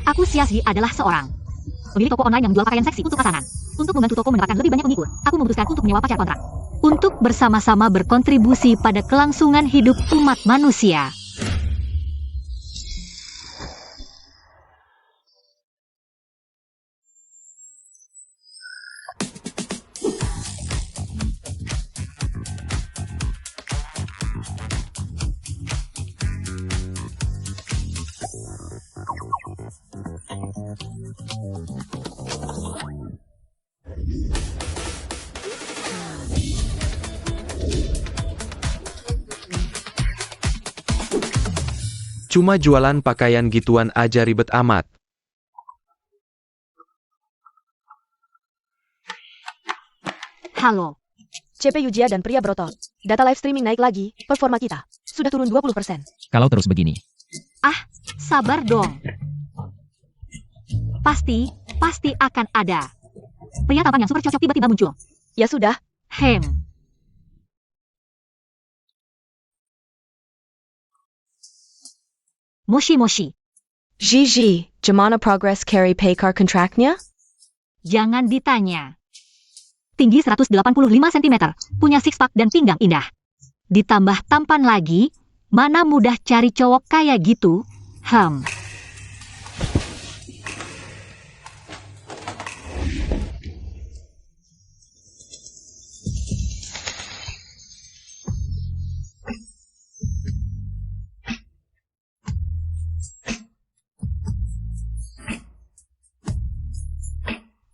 Aku Xiaoxi adalah seorang pemilik toko online yang menjual pakaian seksi untuk pasangan. Untuk membantu toko mendapatkan lebih banyak pengikut, aku memutuskan untuk menyewa pacar kontrak. Untuk bersama-sama berkontribusi pada kelangsungan hidup umat manusia. Cuma jualan pakaian gituan aja ribet amat. Halo. CP Yujia dan pria berotot. Data live streaming naik lagi, performa kita sudah turun 20%. Kalau terus begini. Sabar dong. Pasti akan ada. Pria tampan yang super cocok tiba-tiba muncul. Ya sudah, Moshi. Gigi, gimana progress carry paycar contractnya? Jangan ditanya. Tinggi 185 cm, punya six pack dan pinggang indah. Ditambah tampan lagi, mana mudah cari cowok kayak gitu?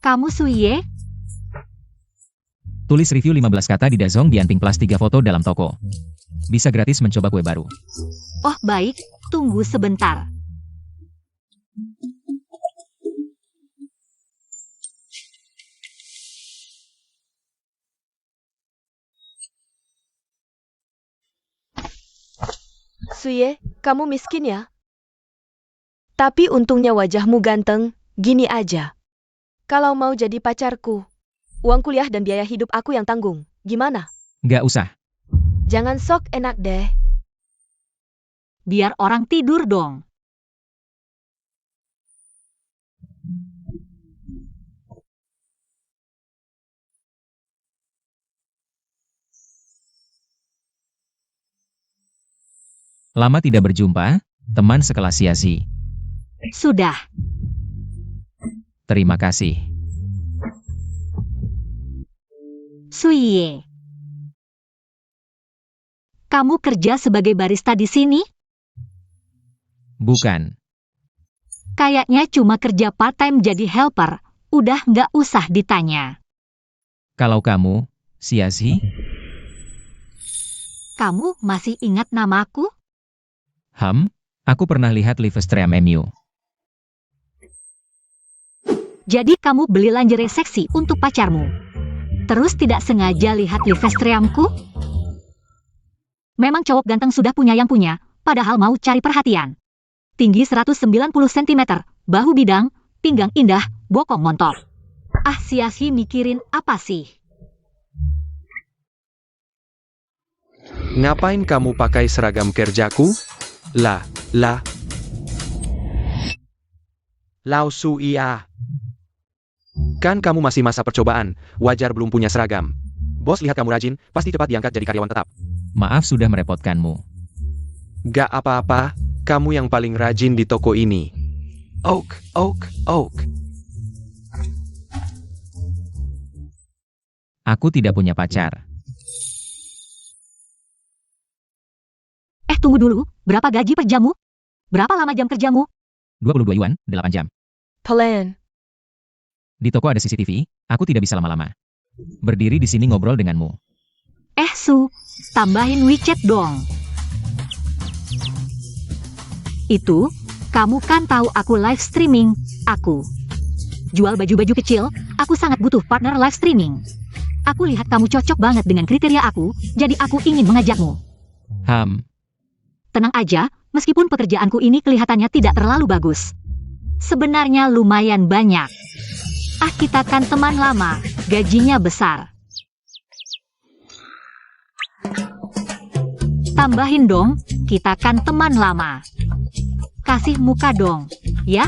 Kamu Suye? Tulis review 15 kata di Dazong Dianping plus 3 foto dalam toko. Bisa gratis mencoba kue baru. Oh baik, tunggu sebentar. Suye, kamu miskin ya? Tapi untungnya wajahmu ganteng, gini aja. Kalau mau jadi pacarku, uang kuliah dan biaya hidup aku yang tanggung. Gimana? Nggak usah. Jangan sok enak deh. Biar orang tidur dong. Lama tidak berjumpa, teman sekelas Xiaoxi. Sudah. Terima kasih. Suye. Kamu kerja sebagai barista di sini? Bukan. Kayaknya cuma kerja part-time jadi helper. Udah nggak usah ditanya. Kalau kamu, Xiaoxi, Kamu masih ingat namaku? aku pernah lihat Livestream MU. Jadi kamu beli lingerie seksi untuk pacarmu. Terus tidak sengaja lihat livestreamku? Memang cowok ganteng sudah punya yang punya, padahal mau cari perhatian. Tinggi 190 cm, bahu bidang, pinggang indah, bokong montok. Xiaoxi mikirin apa sih? Ngapain kamu pakai seragam kerjaku? Lao Suia. Kan kamu masih masa percobaan, wajar belum punya seragam. Bos lihat kamu rajin, pasti cepat diangkat jadi karyawan tetap. Maaf sudah merepotkanmu. Gak apa-apa, kamu yang paling rajin di toko ini. Oak. Aku tidak punya pacar. Tunggu dulu, berapa gaji per jammu? Berapa lama jam kerjamu? 22 yuan, 8 jam. Pelan. Di toko ada CCTV, aku tidak bisa lama-lama. Berdiri di sini ngobrol denganmu. Su, tambahin WeChat dong. Itu, kamu kan tahu aku live streaming, aku. Jual baju-baju kecil, aku sangat butuh partner live streaming. Aku lihat kamu cocok banget dengan kriteria aku, jadi aku ingin mengajakmu. Tenang aja, meskipun pekerjaanku ini kelihatannya tidak terlalu bagus. Sebenarnya lumayan banyak. Kita kan teman lama, gajinya besar. Tambahin dong, kita kan teman lama. Kasih muka dong, ya?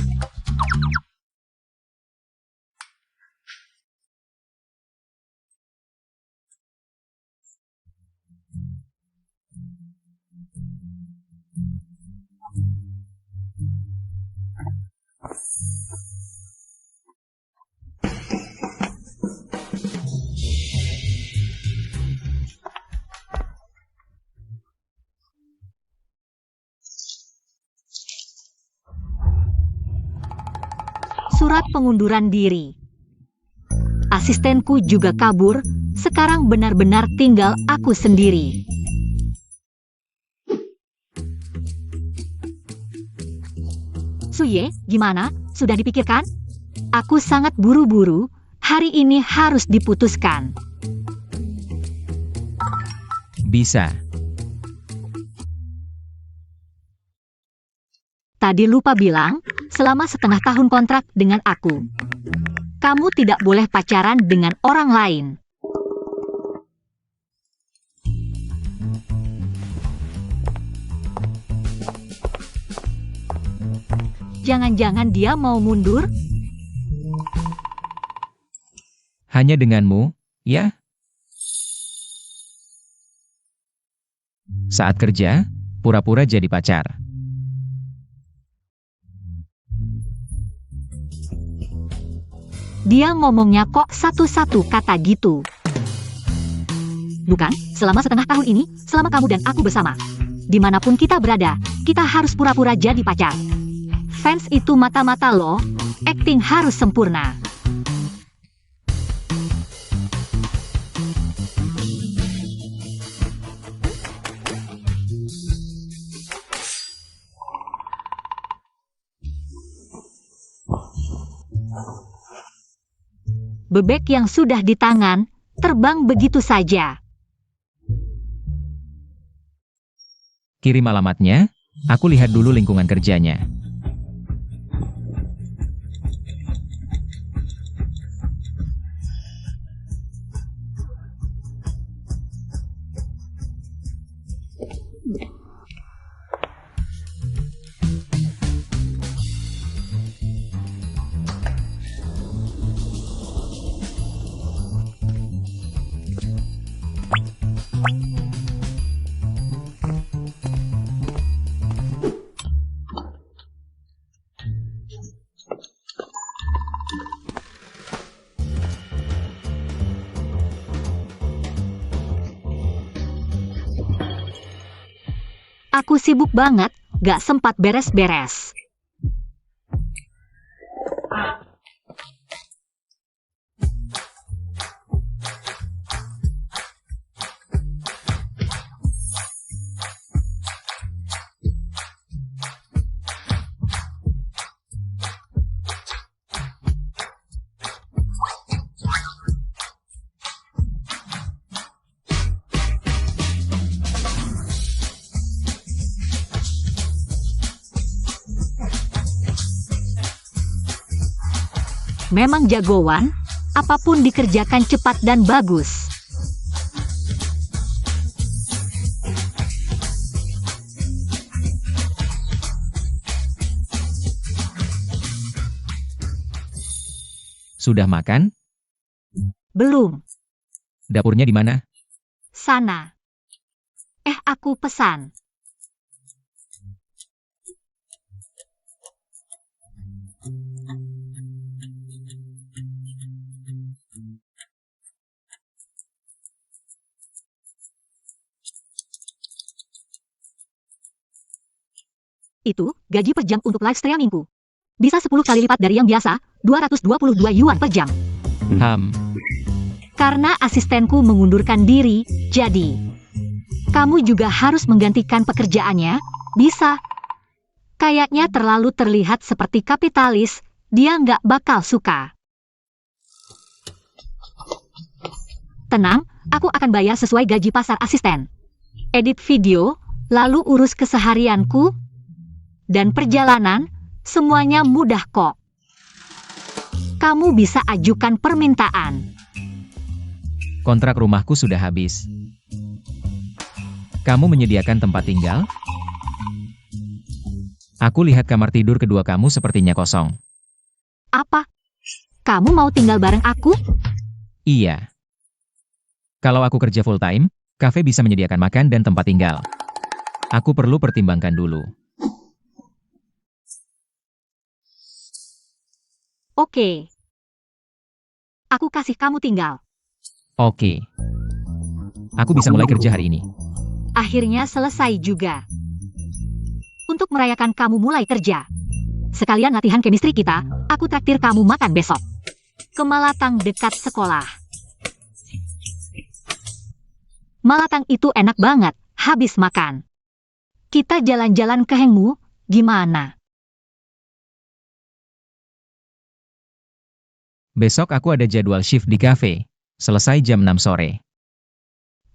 surat pengunduran diri. Asistenku juga kabur, sekarang benar-benar tinggal aku sendiri. Suye, gimana? Sudah dipikirkan? Aku sangat buru-buru, hari ini harus diputuskan. Bisa. Tadi lupa bilang, selama setengah tahun kontrak dengan aku. Kamu tidak boleh pacaran dengan orang lain. Jangan-jangan dia mau mundur? Hanya denganmu, ya? Saat kerja, pura-pura jadi pacar. Dia ngomongnya kok satu-satu kata gitu. Bukan, selama setengah tahun ini, selama kamu dan aku bersama. Dimanapun kita berada, kita harus pura-pura jadi pacar. Fans itu mata-mata loh, acting harus sempurna. Bebek yang sudah di tangan, terbang begitu saja. Kirim alamatnya, aku lihat dulu lingkungan kerjanya. Aku sibuk banget, gak sempat beres-beres. Memang jagoan, apapun dikerjakan cepat dan bagus. Sudah makan? Belum, Dapurnya di mana? sana. Aku pesan. Itu, gaji per jam untuk live streamingku. Bisa 10 kali lipat dari yang biasa, 222 yuan per jam. Karena asistenku mengundurkan diri, jadi kamu juga harus menggantikan pekerjaannya, bisa. Kayaknya terlalu terlihat seperti kapitalis, dia nggak bakal suka. Tenang, aku akan bayar sesuai gaji pasar asisten. Edit video, lalu urus keseharianku, dan perjalanan, semuanya mudah kok. Kamu bisa ajukan permintaan. Kontrak rumahku sudah habis. Kamu menyediakan tempat tinggal? Aku lihat kamar tidur kedua kamu sepertinya kosong. Apa? Kamu mau tinggal bareng aku? Iya. Kalau aku kerja full time, kafe bisa menyediakan makan dan tempat tinggal. Aku perlu pertimbangkan dulu. Oke. Aku kasih kamu tinggal. Oke. Aku bisa mulai kerja hari ini. Akhirnya selesai juga. Untuk merayakan kamu mulai kerja. Sekalian latihan chemistry kita, aku traktir kamu makan besok. Ke Malatang dekat sekolah. Malatang itu enak banget, habis makan. Kita jalan-jalan ke Hengmu, gimana? Besok aku ada jadwal shift di kafe. Selesai jam 6 sore.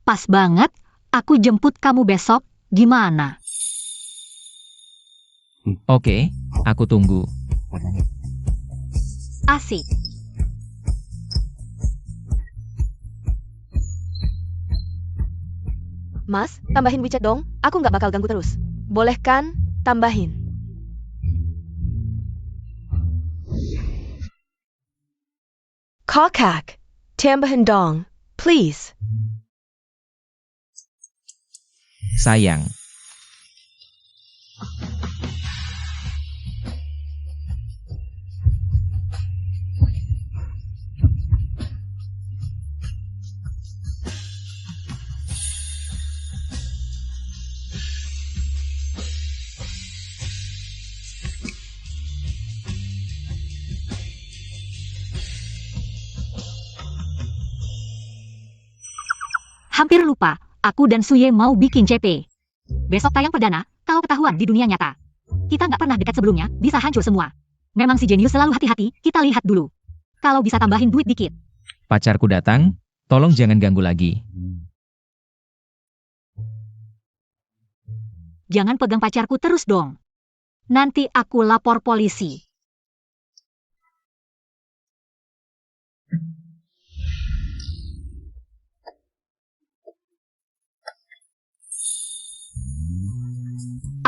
Pas banget, aku jemput kamu besok, gimana? Oke, aku tunggu. Asik. Mas, tambahin WeChat dong. Aku nggak bakal ganggu terus. Boleh kan? Tambahin. Kakak, tambahin dong, please. Sayang. Hampir lupa, aku dan Suye mau bikin CP. Besok tayang perdana, kalau ketahuan di dunia nyata. Kita nggak pernah dekat sebelumnya, bisa hancur semua. Memang si jenius selalu hati-hati, kita lihat dulu. Kalau bisa tambahin duit dikit. Pacarku datang, tolong jangan ganggu lagi. Jangan pegang pacarku terus dong. Nanti aku lapor polisi.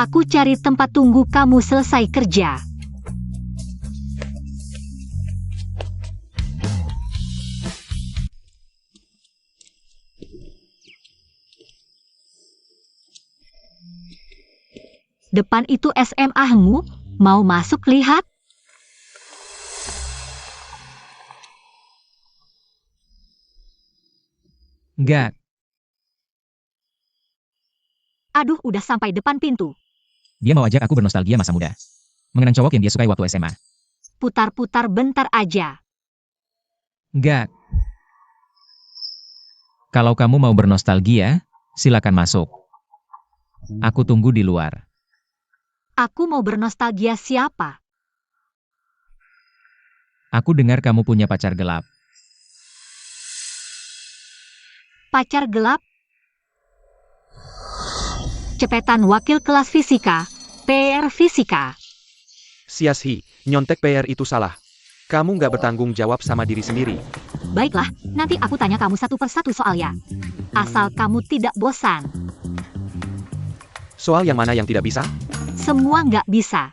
Aku cari tempat tunggu kamu selesai kerja. Depan itu SMA Hengmu, mau masuk lihat? Enggak, Aduh, udah sampai depan pintu. dia mau ajak aku bernostalgia masa muda. Mengenang cowok yang dia sukai waktu SMA. Putar-putar bentar aja. Enggak. Kalau kamu mau bernostalgia, silakan masuk. Aku tunggu di luar. Aku mau bernostalgia siapa? Aku dengar kamu punya pacar gelap. Pacar gelap? Cepetan wakil kelas fisika, PR fisika. Siashi, nyontek PR itu salah. Kamu nggak bertanggung jawab sama diri sendiri. Baiklah, nanti aku tanya kamu satu persatu soalnya. Asal kamu tidak bosan. Soal yang mana yang tidak bisa? Semua nggak bisa.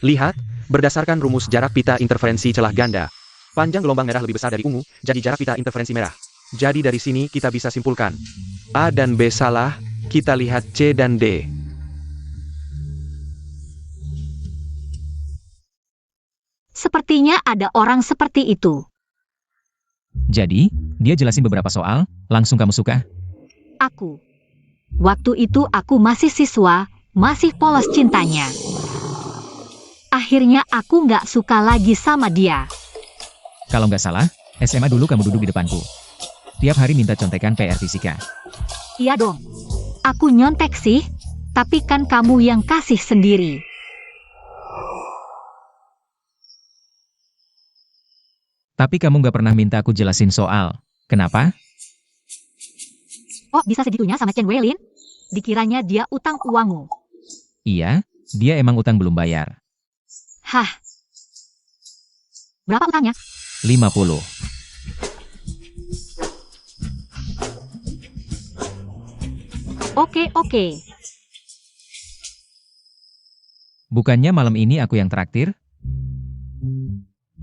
Lihat, berdasarkan rumus jarak pita interferensi celah ganda. Panjang gelombang merah lebih besar dari ungu, jadi jarak pita interferensi merah. Jadi dari sini kita bisa simpulkan. A dan B salah, kita lihat C dan D. Sepertinya ada orang seperti itu. Jadi, dia jelasin beberapa soal, langsung kamu suka? Aku. Waktu itu aku masih siswa, masih polos cintanya. Akhirnya aku nggak suka lagi sama dia. Kalau nggak salah, SMA dulu kamu duduk di depanku. Tiap hari minta contekan PR fisika. Iya dong. Aku nyontek sih, tapi kan kamu yang kasih sendiri. Tapi kamu nggak pernah minta aku jelasin soal. Kenapa? Oh, bisa segitunya sama Chen Weilin? Dikiranya dia utang uangmu. Iya, dia emang utang belum bayar. Hah? Berapa utangnya? 50. Oke. Bukannya malam ini aku yang traktir?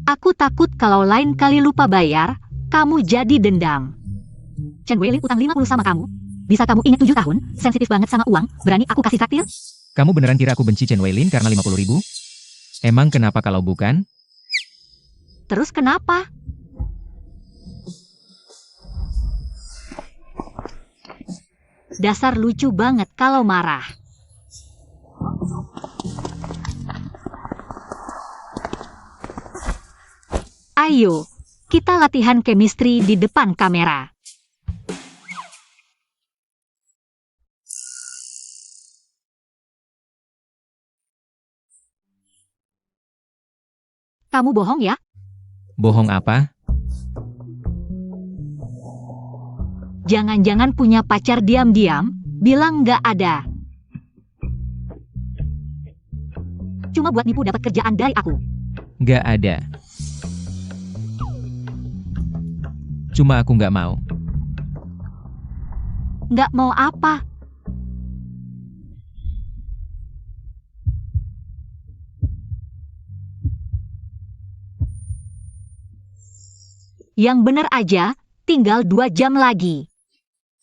Aku takut kalau lain kali lupa bayar, kamu jadi dendam. Chen Weilin utang 50 sama kamu. Bisa kamu ingat 7 tahun, sensitif banget sama uang, berani aku kasih traktir? Kamu beneran kira aku benci Chen Weilin karena 50.000? Emang kenapa kalau bukan? Terus kenapa? Dasar lucu banget kalau marah. Ayo, kita latihan chemistry di depan kamera. Kamu bohong ya? Bohong apa? Jangan-jangan punya pacar diam-diam, bilang nggak ada. Cuma buat nipu dapat kerjaan dari aku. Gak ada. Cuma aku gak mau. Nggak mau apa? Yang bener aja, tinggal 2 jam lagi.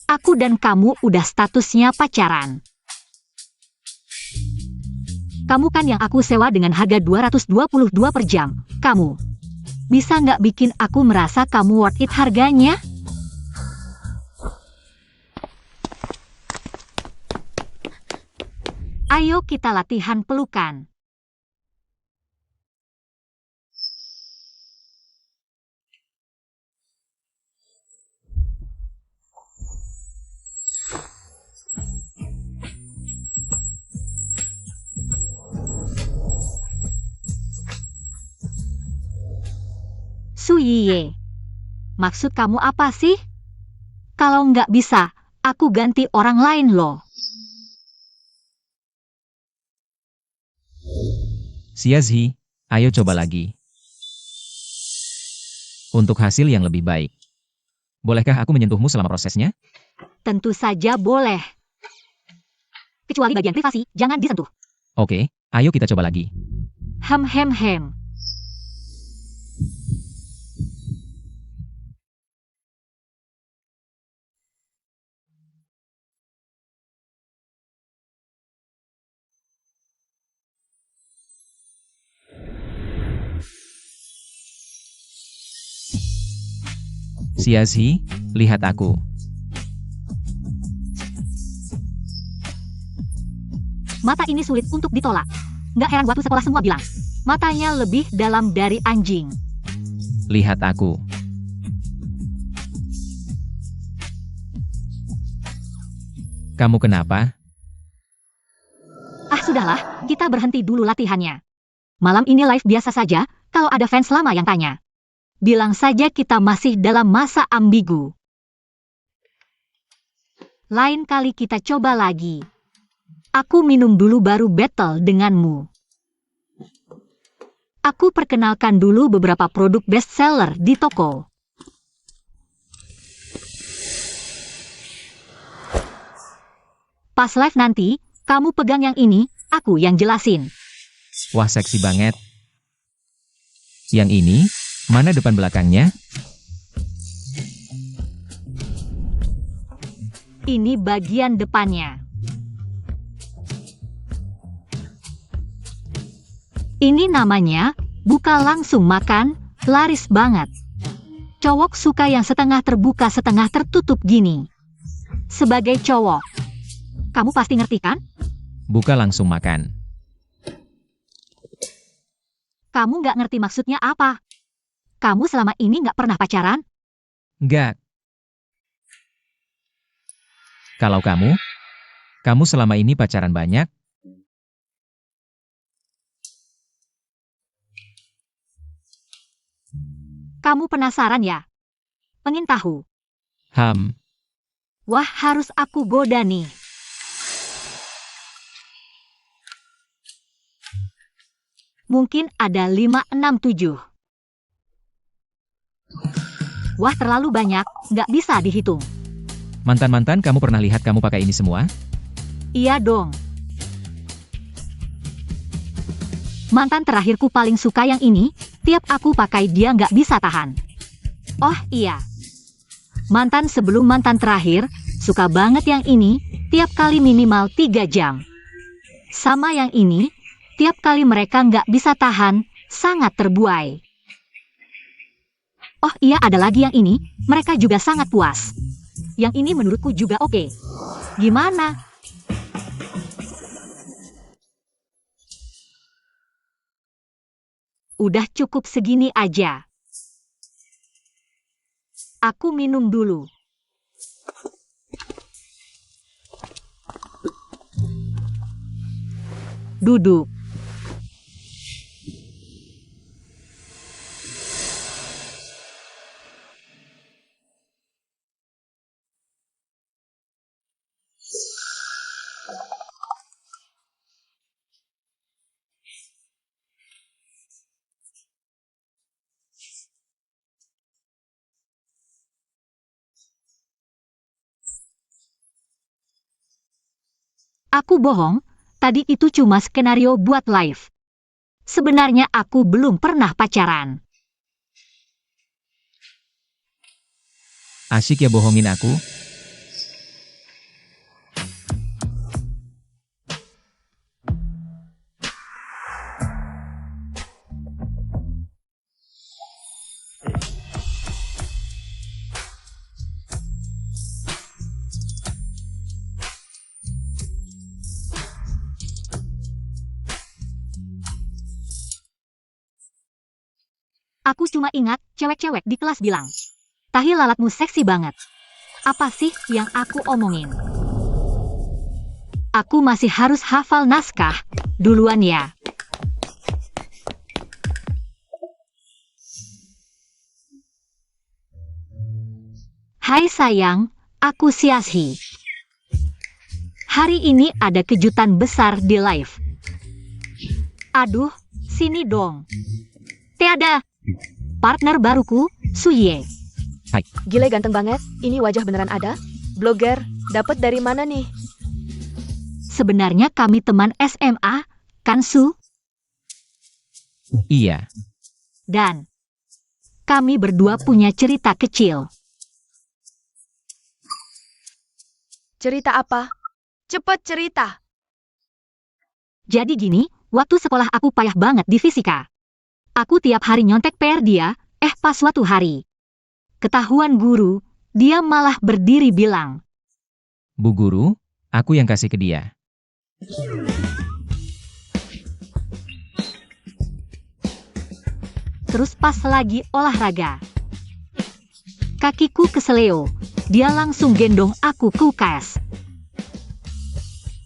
Aku dan kamu udah statusnya pacaran. Kamu kan yang aku sewa dengan harga 222 per jam. Kamu bisa nggak bikin aku merasa kamu worth it harganya? Ayo kita latihan pelukan. Suyiye, maksud kamu apa sih? Kalau nggak bisa, aku ganti orang lain loh. Xiazi, ayo coba lagi. Untuk hasil yang lebih baik. Bolehkah aku menyentuhmu selama prosesnya? Tentu saja boleh. Kecuali bagian privasi, jangan disentuh. Oke, ayo kita coba lagi. Hem. Xiazi, lihat aku. Mata ini sulit untuk ditolak. Nggak heran waktu sekolah semua bilang, matanya lebih dalam dari anjing. Lihat aku. Kamu kenapa? Ah sudahlah, kita berhenti dulu latihannya. Malam ini live biasa saja, kalau ada fans lama yang tanya. Bilang saja kita masih dalam masa ambigu. Lain kali kita coba lagi. Aku minum dulu baru battle denganmu. Aku perkenalkan dulu beberapa produk bestseller di toko. Pas live nanti, kamu pegang yang ini, aku yang jelasin. Wah, seksi banget. Yang ini, mana depan belakangnya? Ini bagian depannya. Ini namanya, buka langsung makan, laris banget. Cowok suka yang setengah terbuka setengah tertutup gini. Sebagai cowok, kamu pasti ngerti kan? Buka langsung makan. Kamu nggak ngerti maksudnya apa? Kamu selama ini nggak pernah pacaran? Enggak. Kalau kamu selama ini pacaran banyak? Kamu penasaran ya? Pengen tahu? Wah, harus aku goda nih. Mungkin ada 5, 6, 7. Wah, terlalu banyak, nggak bisa dihitung. Mantan-mantan kamu pernah lihat kamu pakai ini semua? Iya dong. Mantan terakhirku paling suka yang ini, tiap aku pakai dia nggak bisa tahan. Oh iya. Mantan sebelum mantan terakhir, suka banget yang ini, tiap kali minimal 3 jam. Sama yang ini, tiap kali mereka nggak bisa tahan, sangat terbuai. Oh iya, ada lagi yang ini, mereka juga sangat puas. Yang ini menurutku juga oke. Gimana? Udah cukup segini aja. Aku minum dulu. Duduk. Aku bohong, tadi itu cuma skenario buat live. Sebenarnya aku belum pernah pacaran. Asyik ya bohongin aku? Aku cuma ingat cewek-cewek di kelas bilang, tahi lalatmu seksi banget. Apa sih yang aku omongin? Aku masih harus hafal naskah. Duluan ya. Hai sayang, aku Siashi. Hari ini ada kejutan besar di live. Aduh, sini dong. Tiada. Partner baruku, Suye. Gile ganteng banget, ini wajah beneran ada? Blogger, dapat dari mana nih? Sebenarnya kami teman SMA, kan Su? Iya. Dan kami berdua punya cerita kecil. Cerita apa? Cepet cerita. Jadi gini, waktu sekolah aku payah banget di fisika. Aku tiap hari nyontek PR dia, pas suatu hari. Ketahuan guru, dia malah berdiri bilang, Bu Guru, aku yang kasih ke dia. terus pas lagi olahraga. Kakiku keseleo, dia langsung gendong aku ke UKS.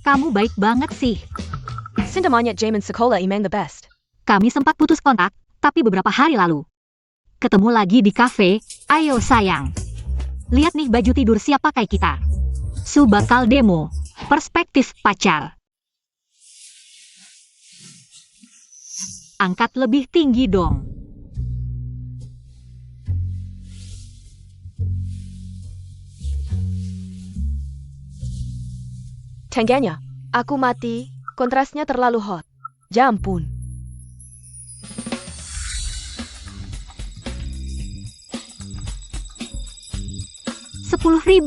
Kamu baik banget sih. Cinta monyet Jamin sekolah emang the best. Kami sempat putus kontak, tapi beberapa hari lalu. Ketemu lagi di kafe, ayo sayang. Lihat nih baju tidur siap pakai kita. Su bakal demo, perspektif pacar. Angkat lebih tinggi dong. Tengganya, aku mati, kontrasnya terlalu hot. Ya ampun. $10.000.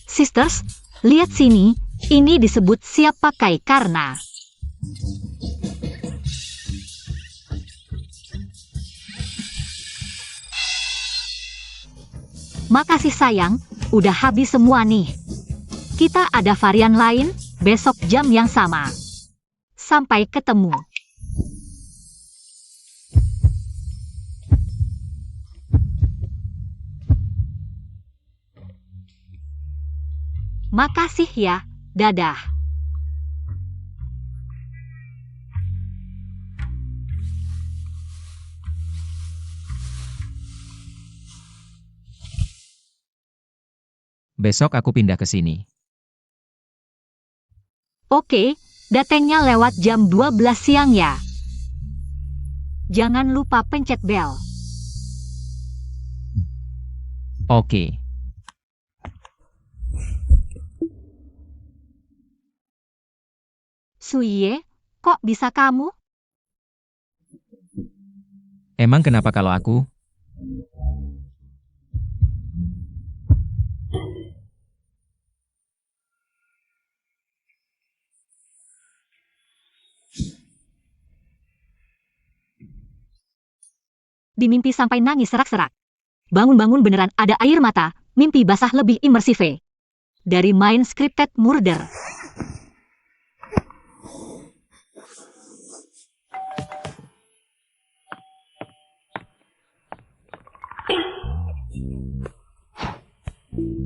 Sisters, lihat sini, ini disebut siap pakai karena. Makasih sayang, udah habis semua nih. Kita ada varian lain, besok jam yang sama. Sampai ketemu. Makasih ya, dadah. Besok aku pindah ke sini. Oke, datengnya lewat jam 12 siang ya. Jangan lupa pencet bel. Oke. Suye, kok bisa kamu? Emang kenapa kalau aku? Di mimpi sampai nangis serak-serak. Bangun-bangun beneran ada air mata, mimpi basah lebih imersif. Dari main scripted murder.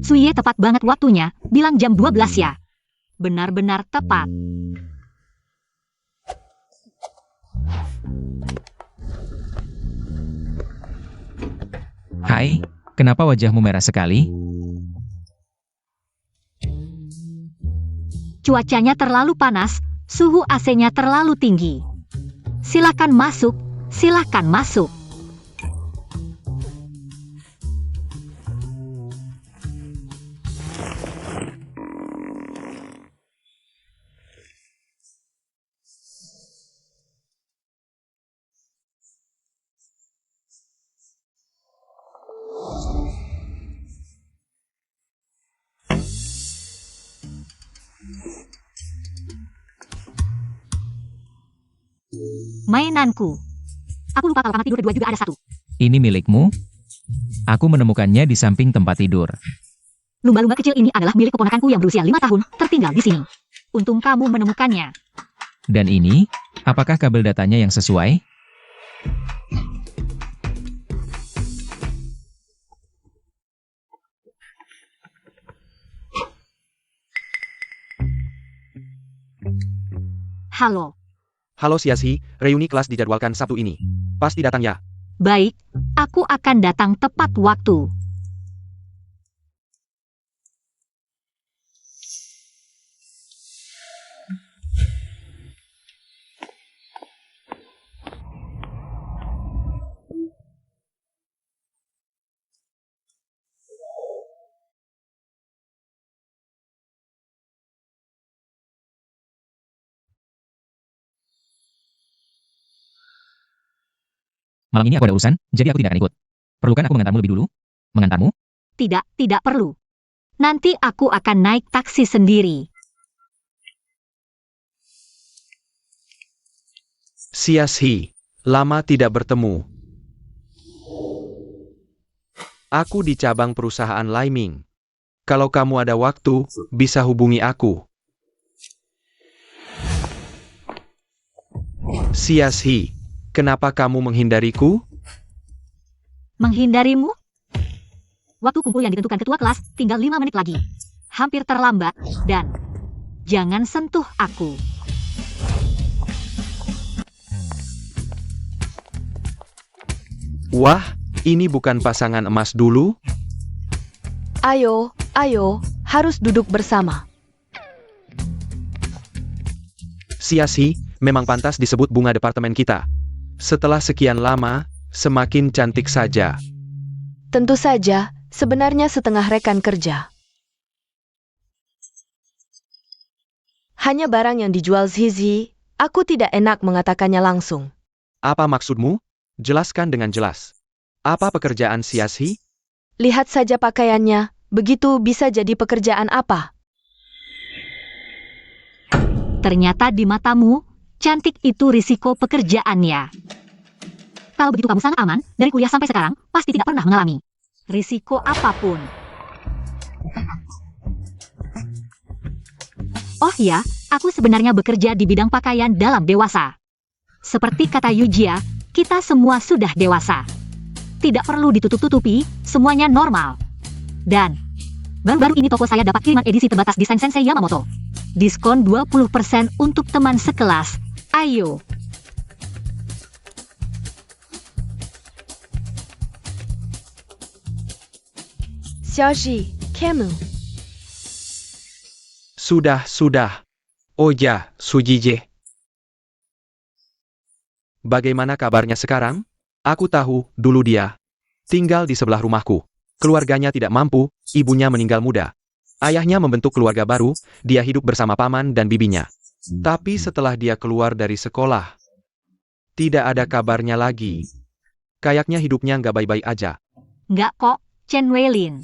Suye tepat banget waktunya, bilang jam 12 ya. Benar-benar tepat. Hai, kenapa wajahmu merah sekali? Cuacanya terlalu panas, suhu AC-nya terlalu tinggi. Silakan masuk, silakan masuk. Mainanku. Aku lupa kalau kamar tidur kedua juga ada satu. Ini milikmu? Aku menemukannya di samping tempat tidur. Lumba-lumba kecil ini adalah milik keponakanku yang berusia 5 tahun, tertinggal di sini. Untung kamu menemukannya. Dan ini, apakah kabel datanya yang sesuai? Halo. Halo Siasi, reuni kelas dijadwalkan Sabtu ini. Pasti datang ya. Baik, aku akan datang tepat waktu. Malam ini aku ada urusan, jadi aku tidak akan ikut. Perlukan aku mengantarmu lebih dulu? Mengantarmu? Tidak perlu. Nanti aku akan naik taksi sendiri. Siasi, lama tidak bertemu. Aku di cabang perusahaan Laiming. Kalau kamu ada waktu, bisa hubungi aku. Siasi, kenapa kamu menghindariku? Menghindarimu? Waktu kumpul yang ditentukan ketua kelas, tinggal 5 menit lagi. Hampir terlambat, dan jangan sentuh aku. Wah, ini bukan pasangan emas dulu? Ayo, harus duduk bersama. Siasi, memang pantas disebut bunga departemen kita. Setelah sekian lama, semakin cantik saja. Tentu saja, sebenarnya setengah rekan kerja. Hanya barang yang dijual Zizi, aku tidak enak mengatakannya langsung. Apa maksudmu? Jelaskan dengan jelas. Apa pekerjaan Siasi? Lihat saja pakaiannya, begitu bisa jadi pekerjaan apa? Ternyata di matamu, cantik itu risiko pekerjaannya. Kalau begitu kamu sangat aman, dari kuliah sampai sekarang, pasti tidak pernah mengalami risiko apapun. Oh ya, aku sebenarnya bekerja di bidang pakaian dalam dewasa. Seperti kata Yujia, kita semua sudah dewasa. Tidak perlu ditutup-tutupi, semuanya normal. Dan, baru-baru ini toko saya dapat kiriman edisi terbatas desain Sensei Yamamoto. Diskon 20% untuk teman sekelas. Ayo. Xiaoji, kamu. Sudah. Oh ya, Sujije. Bagaimana kabarnya sekarang? Aku tahu, dulu dia tinggal di sebelah rumahku. Keluarganya tidak mampu, ibunya meninggal muda. Ayahnya membentuk keluarga baru, dia hidup bersama paman dan bibinya. Tapi setelah dia keluar dari sekolah, tidak ada kabarnya lagi. Kayaknya hidupnya nggak baik-baik aja. Nggak kok, Chen Weilin.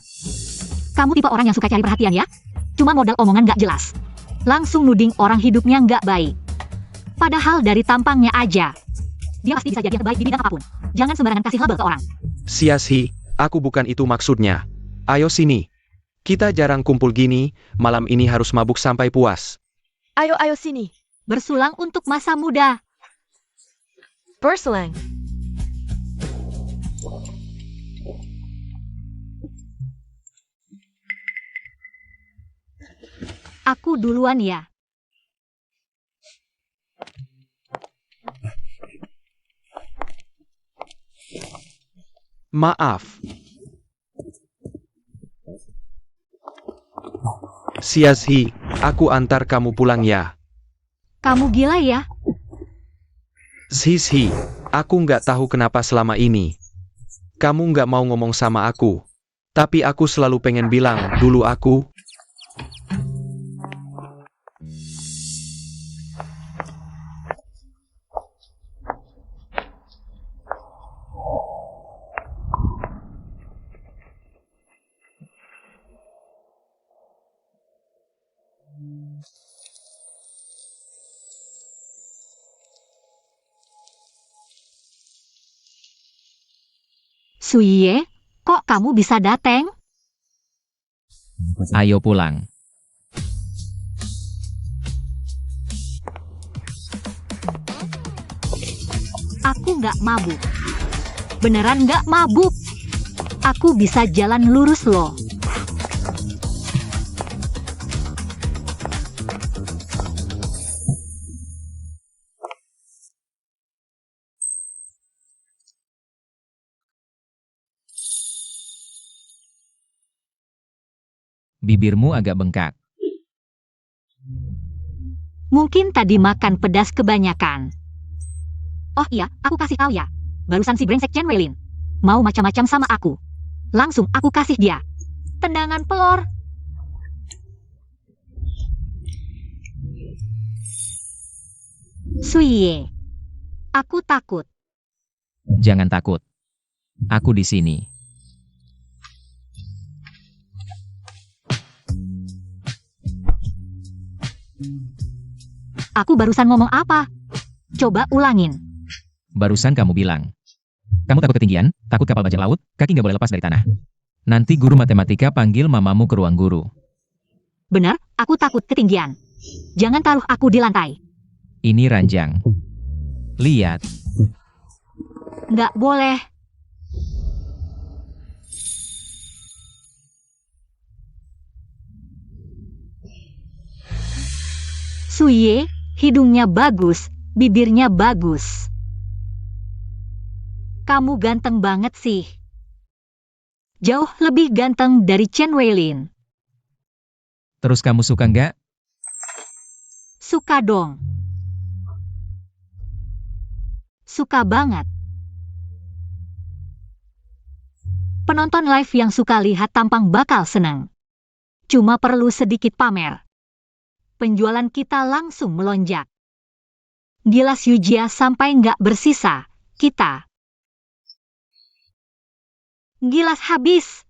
Kamu tipe orang yang suka cari perhatian ya? Cuma modal omongan nggak jelas. Langsung nuding orang hidupnya nggak baik. Padahal dari tampangnya aja, dia pasti bisa jadi yang terbaik di bidang apapun. Jangan sembarangan kasih label ke orang. Siasi, aku bukan itu maksudnya. Ayo sini. Kita jarang kumpul gini, malam ini harus mabuk sampai puas. Ayo sini. Bersulang untuk masa muda. Berselang. Aku duluan ya. Maaf. Siazhi, aku antar kamu pulang ya. Kamu gila ya? Zhi, aku nggak tahu kenapa selama ini. Kamu nggak mau ngomong sama aku. Tapi aku selalu pengen bilang, dulu aku. Suye, kok kamu bisa dateng? Ayo pulang. Aku nggak mabuk. Beneran nggak mabuk. Aku bisa jalan lurus loh. Bibirmu agak bengkak. Mungkin tadi makan pedas kebanyakan. Oh iya, aku kasih tahu ya. Barusan si brengsek Chen Weilin mau macam-macam sama aku. Langsung aku kasih dia tendangan pelor. Suye, aku takut. Jangan takut. Aku di sini. Aku barusan ngomong apa? Coba ulangin. Barusan kamu bilang. Kamu takut ketinggian, takut kapal bajak laut, kaki nggak boleh lepas dari tanah. Nanti guru matematika panggil mamamu ke ruang guru. Benar, aku takut ketinggian. Jangan taruh aku di lantai. Ini ranjang. Lihat. Nggak boleh. Suye, hidungnya bagus, bibirnya bagus. Kamu ganteng banget sih. Jauh lebih ganteng dari Chen Weilin. Terus kamu suka nggak? Suka dong. Suka banget. Penonton live yang suka lihat tampang bakal senang. Cuma perlu sedikit pamer. Penjualan kita langsung melonjak. Gilas Yujia sampai nggak bersisa. Kita. Gilas habis.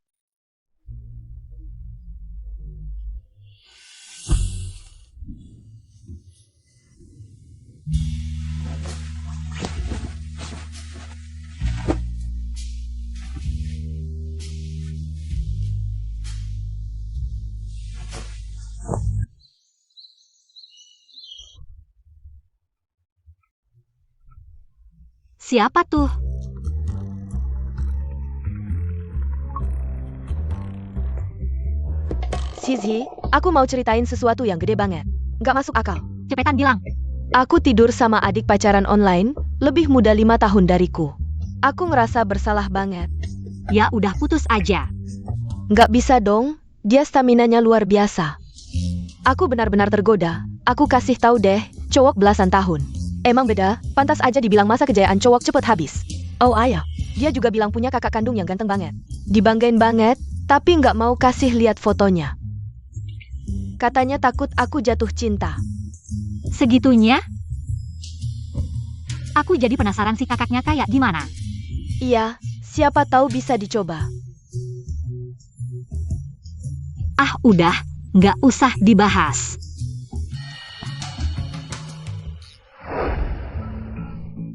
Siapa tuh? Shizhi, aku mau ceritain sesuatu yang gede banget. Nggak masuk akal. Cepetan bilang. Aku tidur sama adik pacaran online, lebih muda 5 tahun dariku. Aku ngerasa bersalah banget. Ya udah putus aja. Nggak bisa dong, dia staminanya luar biasa. Aku benar-benar tergoda. Aku kasih tahu deh, cowok belasan tahun. Emang beda, pantas aja dibilang masa kejayaan cowok cepet habis. Oh ayah, dia juga bilang punya kakak kandung yang ganteng banget. Dibanggain banget, tapi nggak mau kasih lihat fotonya. Katanya takut aku jatuh cinta. Segitunya? Aku jadi penasaran si kakaknya kayak gimana. Iya, siapa tahu bisa dicoba. Ah udah, nggak usah dibahas.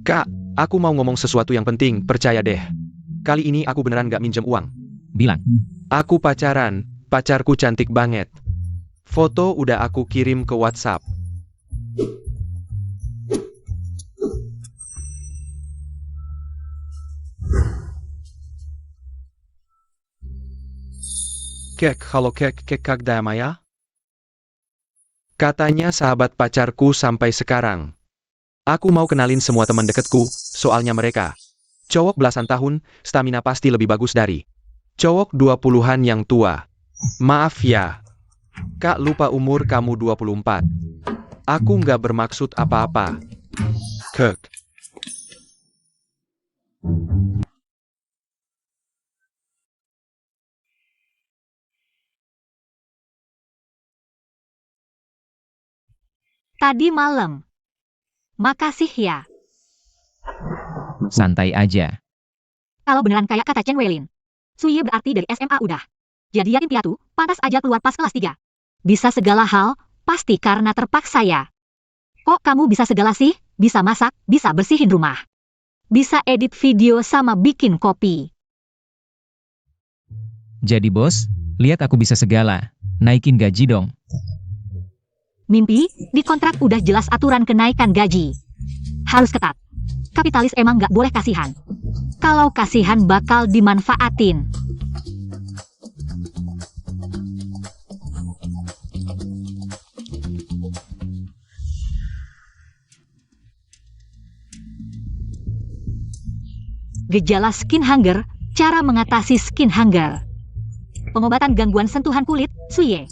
Kak, aku mau ngomong sesuatu yang penting, percaya deh. Kali ini aku beneran nggak minjem uang. Bilang. Aku pacaran, pacarku cantik banget. Foto udah aku kirim ke WhatsApp. Kek, halo kek, kek kagda Maya? Katanya sahabat pacarku sampai sekarang. Aku mau kenalin semua teman deketku, soalnya mereka cowok belasan tahun, stamina pasti lebih bagus dari cowok 20-an yang tua. Maaf ya, Kak lupa umur kamu 24. Aku nggak bermaksud apa-apa. Kek. Tadi malam. Makasih ya. Santai aja. Kalau beneran kayak kata Chen Weilin. Suye berarti dari SMA udah. Jadi yakin piatu, pantas aja keluar pas kelas 3. Bisa segala hal, pasti karena terpaksa ya. Kok kamu bisa segala sih? Bisa masak, bisa bersihin rumah. Bisa edit video sama bikin kopi. Jadi bos, lihat aku bisa segala. Naikin gaji dong. Mimpi, di kontrak udah jelas aturan kenaikan gaji. Harus ketat. Kapitalis emang nggak boleh kasihan. Kalau kasihan bakal dimanfaatin. Gejala skin hunger, cara mengatasi skin hunger. Pengobatan gangguan sentuhan kulit, Suye.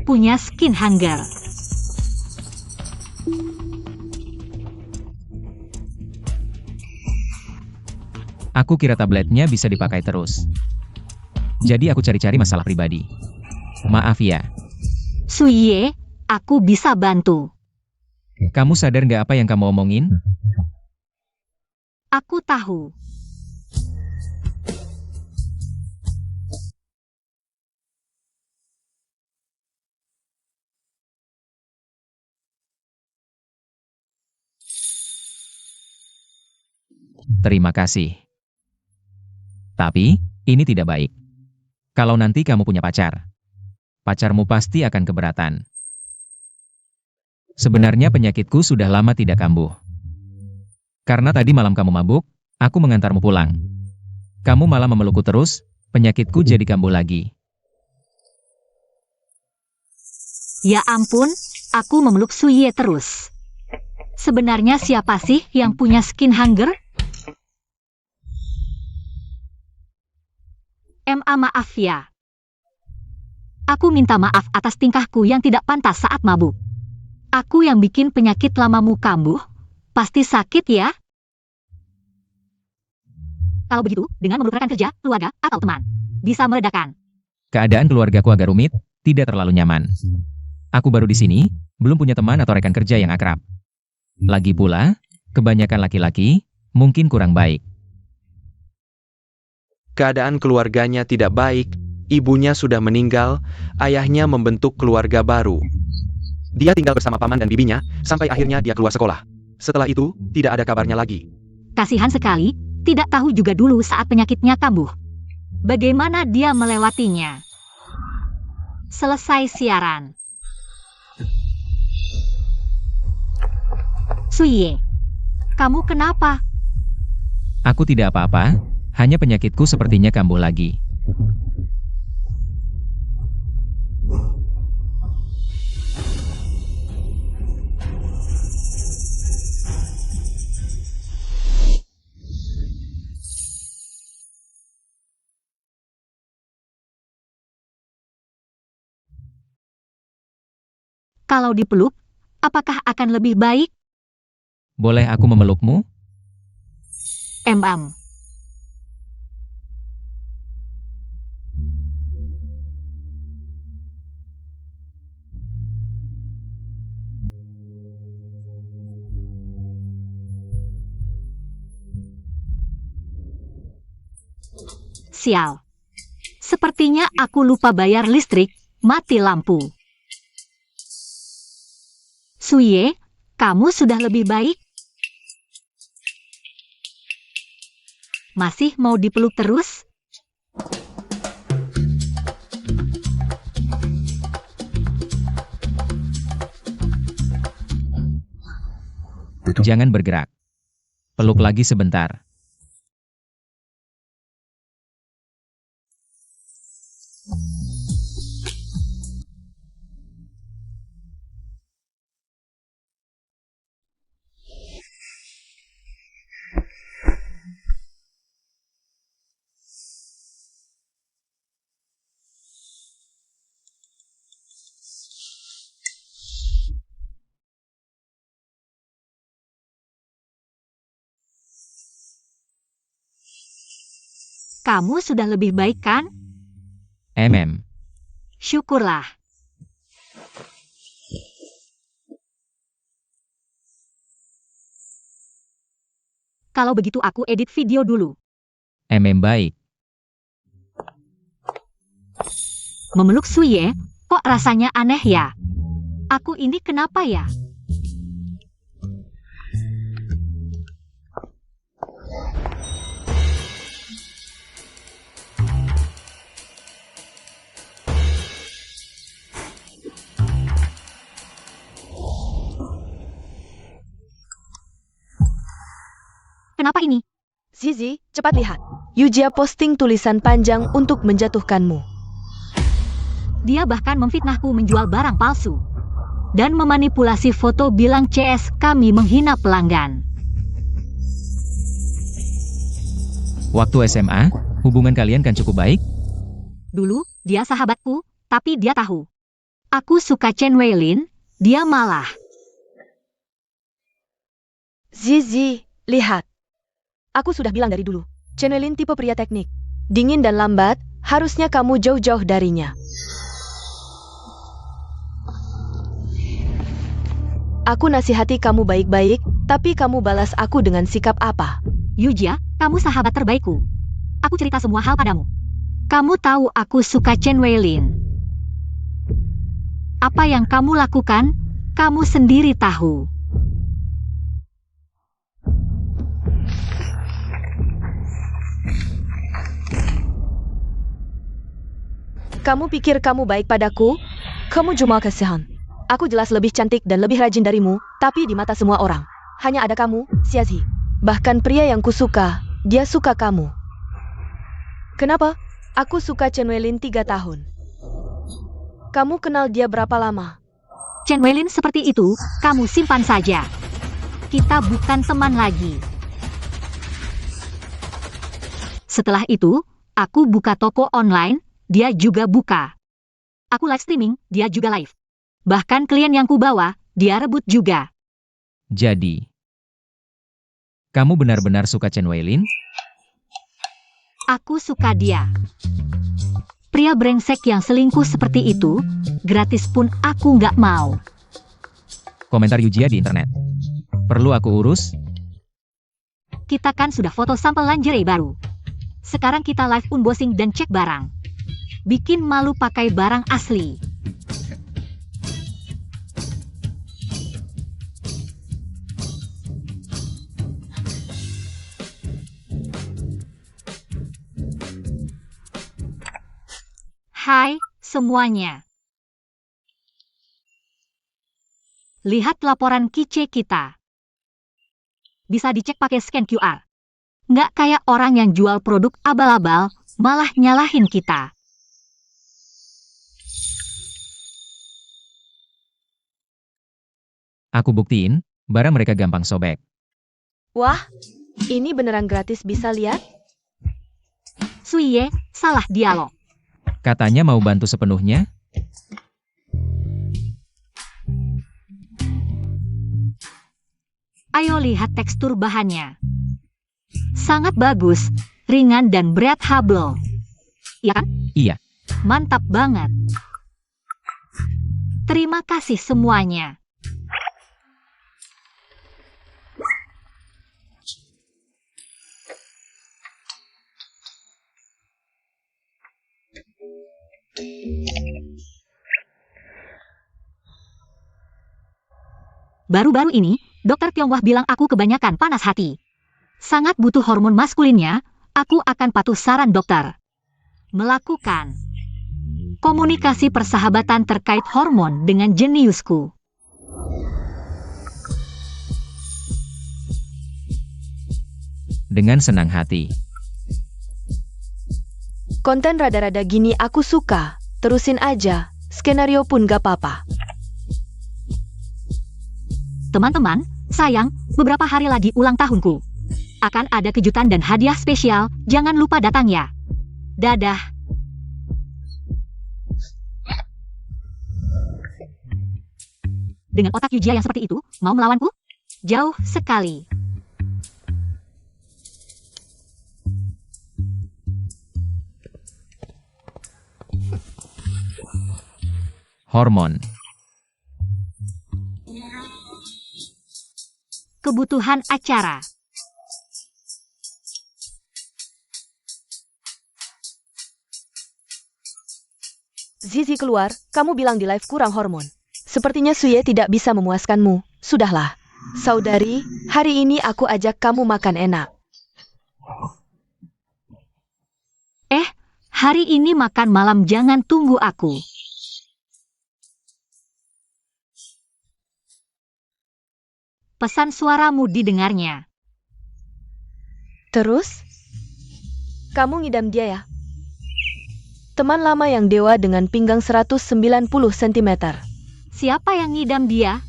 Punya skin hunger. Aku kira tabletnya bisa dipakai terus. Jadi aku cari-cari masalah pribadi. Maaf ya. Suye, aku bisa bantu. Kamu sadar nggak apa yang kamu omongin? Aku tahu. Terima kasih. Tapi, ini tidak baik. Kalau nanti kamu punya pacar, pacarmu pasti akan keberatan. Sebenarnya penyakitku sudah lama tidak kambuh. Karena tadi malam kamu mabuk, aku mengantarmu pulang. Kamu malah memelukku terus, penyakitku jadi kambuh lagi. Ya ampun, aku memeluk Suye terus. Sebenarnya siapa sih yang punya skin hunger? Maaf ya. Aku minta maaf atas tingkahku yang tidak pantas saat mabuk. Aku yang bikin penyakit lamamu kambuh. Pasti sakit ya? Kalau begitu, dengan memeluk rekan kerja, keluarga, atau teman, bisa meredakan. Keadaan keluargaku agak rumit, tidak terlalu nyaman. Aku baru di sini, belum punya teman atau rekan kerja yang akrab. Lagi pula, kebanyakan laki-laki, mungkin kurang baik. Keadaan keluarganya tidak baik, ibunya sudah meninggal, ayahnya membentuk keluarga baru. Dia tinggal bersama paman dan bibinya, sampai akhirnya dia keluar sekolah. Setelah itu, tidak ada kabarnya lagi. Kasihan sekali, tidak tahu juga dulu saat penyakitnya kambuh. Bagaimana dia melewatinya? Selesai siaran. Suye, kamu kenapa? Aku tidak apa-apa, hanya penyakitku sepertinya kambuh lagi. Kalau dipeluk, apakah akan lebih baik? Boleh aku memelukmu? Em. Sial. Sepertinya aku lupa bayar listrik, mati lampu. Suye, kamu sudah lebih baik? Masih mau dipeluk terus? Jangan bergerak. Peluk lagi sebentar. Kamu sudah lebih baik kan? Syukurlah. Kalau begitu aku edit video dulu. Baik. Memeluk Suye, kok rasanya aneh ya? Aku ini kenapa ya? Kenapa ini? Zizi, cepat lihat. Yujia posting tulisan panjang untuk menjatuhkanmu. Dia bahkan memfitnahku menjual barang palsu. Dan memanipulasi foto bilang CS kami menghina pelanggan. Waktu SMA, hubungan kalian kan cukup baik? Dulu, dia sahabatku, tapi dia tahu. Aku suka Chen Weilin, dia malah. Zizi, lihat. Aku sudah bilang dari dulu, Chenelin tipe pria teknik. Dingin dan lambat, harusnya kamu jauh-jauh darinya. Aku nasihati kamu baik-baik, tapi kamu balas aku dengan sikap apa? Yujia, kamu sahabat terbaikku. Aku cerita semua hal padamu. Kamu tahu aku suka Chen Weilin. Apa yang kamu lakukan, kamu sendiri tahu. Kamu pikir kamu baik padaku? Kamu cuma kasihan. Aku jelas lebih cantik dan lebih rajin darimu, tapi di mata semua orang, hanya ada kamu, Xiazi. Bahkan pria yang kusuka, dia suka kamu. Kenapa? Aku suka Chen Weilin 3 tahun. Kamu kenal dia berapa lama? Chen Weilin seperti itu, kamu simpan saja. Kita bukan teman lagi. Setelah itu, aku buka toko online, dia juga buka. Aku live streaming, dia juga live. Bahkan klien yang kubawa, dia rebut juga. Jadi, kamu benar-benar suka Chen Weilin? Aku suka dia. Pria brengsek yang selingkuh seperti itu, gratis pun aku nggak mau. Komentar Yujia di internet. Perlu aku urus? Kita kan sudah foto sampel lingerie baru. Sekarang kita live unboxing dan cek barang. Bikin malu pakai barang asli. Hai, semuanya. Lihat laporan kice kita. Bisa dicek pakai scan QR. Nggak kayak orang yang jual produk abal-abal, malah nyalahin kita. Aku buktiin, barang mereka gampang sobek. Wah, ini beneran gratis, bisa lihat? Suye, salah dialog. Katanya mau bantu sepenuhnya? Ayo lihat tekstur bahannya. Sangat bagus, ringan dan breathable. Iya kan? Iya. Mantap banget. Terima kasih semuanya. Baru-baru ini, Dokter Tiongwah bilang aku kebanyakan panas hati. Sangat butuh hormon maskulinnya, aku akan patuh saran dokter. Melakukan komunikasi persahabatan terkait hormon dengan jeniusku. Dengan senang hati. Konten rada-rada gini aku suka. Terusin aja, skenario pun gak apa-apa. Teman-teman, sayang, beberapa hari lagi ulang tahunku. Akan ada kejutan dan hadiah spesial, jangan lupa datang ya. Dadah. Dengan otak Yujia yang seperti itu, mau melawanku? Jauh sekali. hormon. Kebutuhan acara. Zizi keluar, kamu bilang di live kurang hormon. Sepertinya Suye tidak bisa memuaskanmu. Sudahlah. Saudari, hari ini aku ajak kamu makan enak. Hari ini makan malam, jangan tunggu aku. Pesan suaramu didengarnya. Terus? Kamu ngidam dia ya? Teman lama yang dewa dengan pinggang 190 cm. Siapa yang ngidam dia?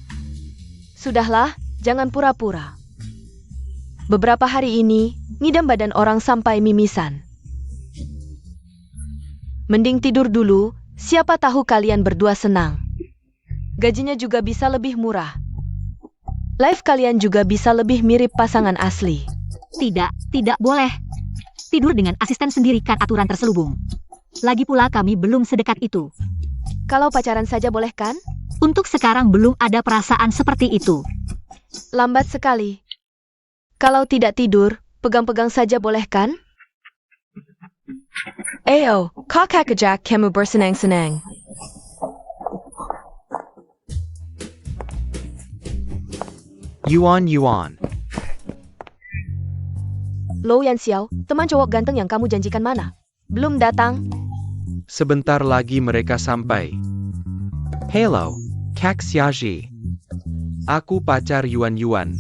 Sudahlah, jangan pura-pura. Beberapa hari ini, ngidam badan orang sampai mimisan. Mending tidur dulu, siapa tahu kalian berdua senang. Gajinya juga bisa lebih murah. Live kalian juga bisa lebih mirip pasangan asli. Tidak boleh. Tidur dengan asisten sendiri kan aturan terselubung. Lagi pula kami belum sedekat itu. Kalau pacaran saja boleh kan? Untuk sekarang belum ada perasaan seperti itu. Lambat sekali. Kalau tidak tidur, pegang-pegang saja boleh kan? Ayo, kakak kamu bersenang-senang. Yuan. Lo Yan Xiao, teman cowok ganteng yang kamu janjikan mana? Belum datang? Sebentar lagi mereka sampai. Hello, Kak Xiaoji. Aku pacar Yuan.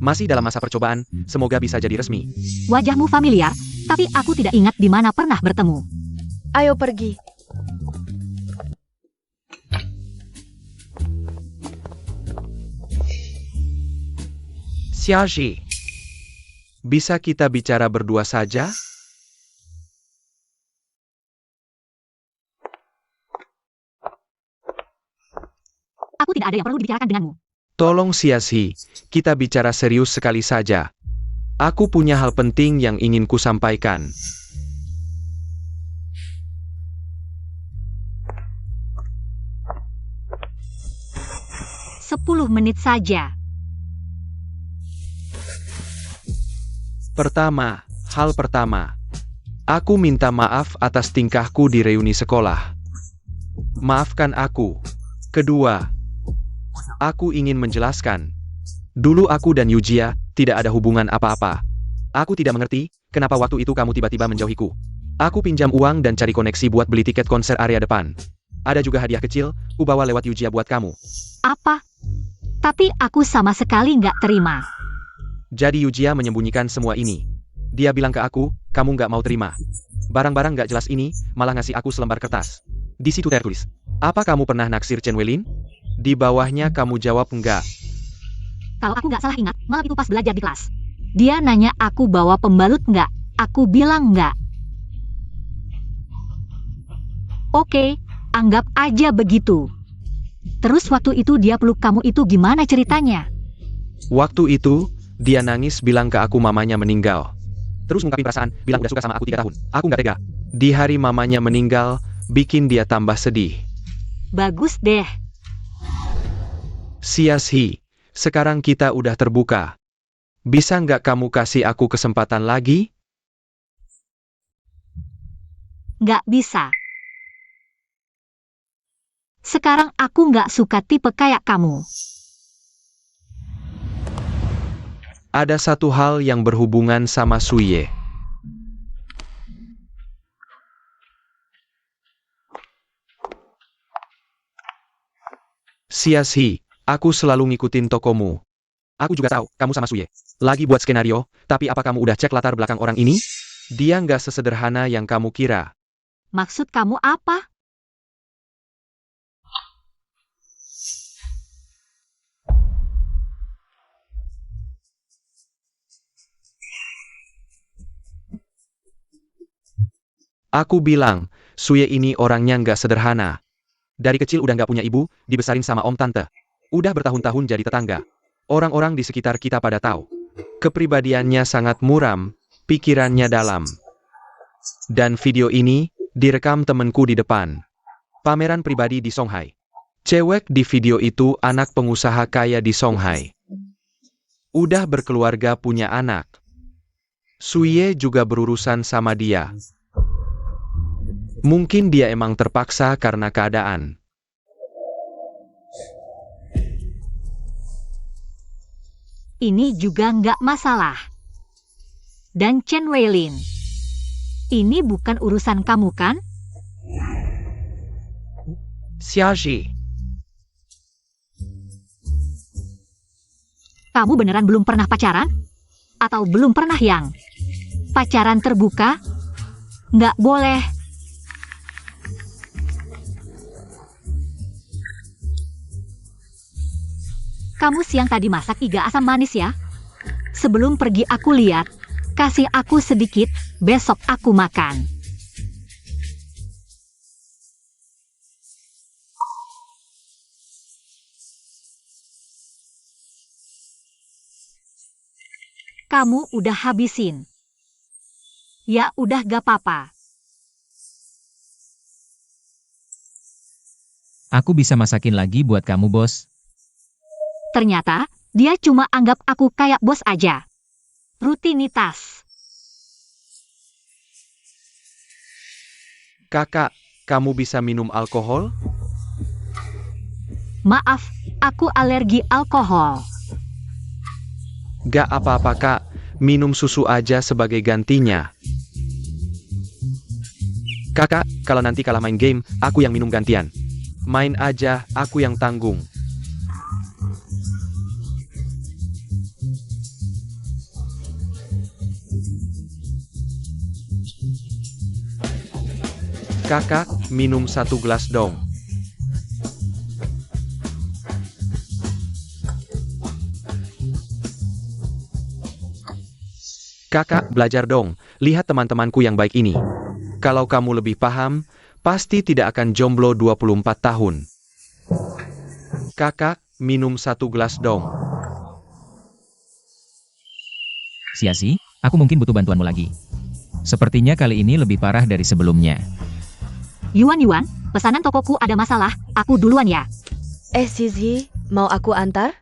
Masih dalam masa percobaan, semoga bisa jadi resmi. Wajahmu familiar, tapi aku tidak ingat di mana pernah bertemu. Ayo pergi. Xiaoji, bisa kita bicara berdua saja? Aku tidak ada yang perlu dibicarakan denganmu. Tolong Xiaoji, kita bicara serius sekali saja. Aku punya hal penting yang ingin ku sampaikan. Sepuluh menit saja. Hal pertama. Aku minta maaf atas tingkahku di reuni sekolah. Maafkan aku. Kedua, aku ingin menjelaskan. Dulu aku dan Yujia tidak ada hubungan apa-apa. Aku tidak mengerti kenapa waktu itu kamu tiba-tiba menjauhiku. Aku pinjam uang dan cari koneksi buat beli tiket konser area depan. Ada juga hadiah kecil, ku bawa lewat Yujia buat kamu. Apa? Tapi aku sama sekali nggak terima. Jadi Yujia menyembunyikan semua ini. Dia bilang ke aku, kamu nggak mau terima. Barang-barang nggak jelas ini, malah ngasih aku selembar kertas. Di situ tertulis, apa kamu pernah naksir Chen Weilin? Di bawahnya kamu jawab enggak. Kalau aku nggak salah ingat, malam itu pas belajar di kelas. Dia nanya aku bawa pembalut nggak? Aku bilang nggak. Oke, anggap aja begitu. Terus waktu itu dia peluk kamu itu gimana ceritanya? Waktu itu, dia nangis bilang ke aku mamanya meninggal. Terus ngungkapin perasaan, bilang udah suka sama aku 3 tahun. Aku nggak tega. Di hari mamanya meninggal, bikin dia tambah sedih. Bagus deh. Xiaoji, sekarang kita udah terbuka. Bisa nggak kamu kasih aku kesempatan lagi? Nggak bisa. Sekarang aku nggak suka tipe kayak kamu. Ada satu hal yang berhubungan sama Suye. Xiaoji, aku selalu ngikutin tokomu. Aku juga tahu, kamu sama Suye lagi buat skenario, tapi apa kamu udah cek latar belakang orang ini? Dia nggak sesederhana yang kamu kira. Maksud kamu apa? Aku bilang, Suye ini orangnya nggak sederhana. Dari kecil udah nggak punya ibu, dibesarin sama om tante. Udah bertahun-tahun jadi tetangga. Orang-orang di sekitar kita pada tahu. Kepribadiannya sangat muram, pikirannya dalam. Dan video ini, direkam temenku di depan. Pameran pribadi di Songhai. Cewek di video itu anak pengusaha kaya di Songhai. Udah berkeluarga punya anak. Suye juga berurusan sama dia. Mungkin dia emang terpaksa karena keadaan. Ini juga nggak masalah. Dan Chen Weilin, ini bukan urusan kamu kan? Xiaoxi. Kamu beneran belum pernah pacaran? Atau belum pernah yang pacaran terbuka? Nggak boleh. Kamu siang tadi masak iga asam manis ya? Sebelum pergi aku lihat, kasih aku sedikit, besok aku makan. Kamu udah habisin. Ya udah gak apa-apa. Aku bisa masakin lagi buat kamu, bos. Ternyata, dia cuma anggap aku kayak bos aja. Rutinitas. Kakak, kamu bisa minum alkohol? Maaf, aku alergi alkohol. Gak apa-apa kak, minum susu aja sebagai gantinya. Kakak, kalau nanti kalah main game, aku yang minum gantian. Main aja, aku yang tanggung. Kakak, minum 1 gelas dong. Kakak, belajar dong. Lihat teman-temanku yang baik ini. Kalau kamu lebih paham, pasti tidak akan jomblo 24 tahun. Kakak, minum 1 gelas dong. Xiaxi, aku mungkin butuh bantuanmu lagi. Sepertinya kali ini lebih parah dari sebelumnya. Yuan, pesanan tokoku ada masalah, aku duluan ya. Zizi, mau aku antar?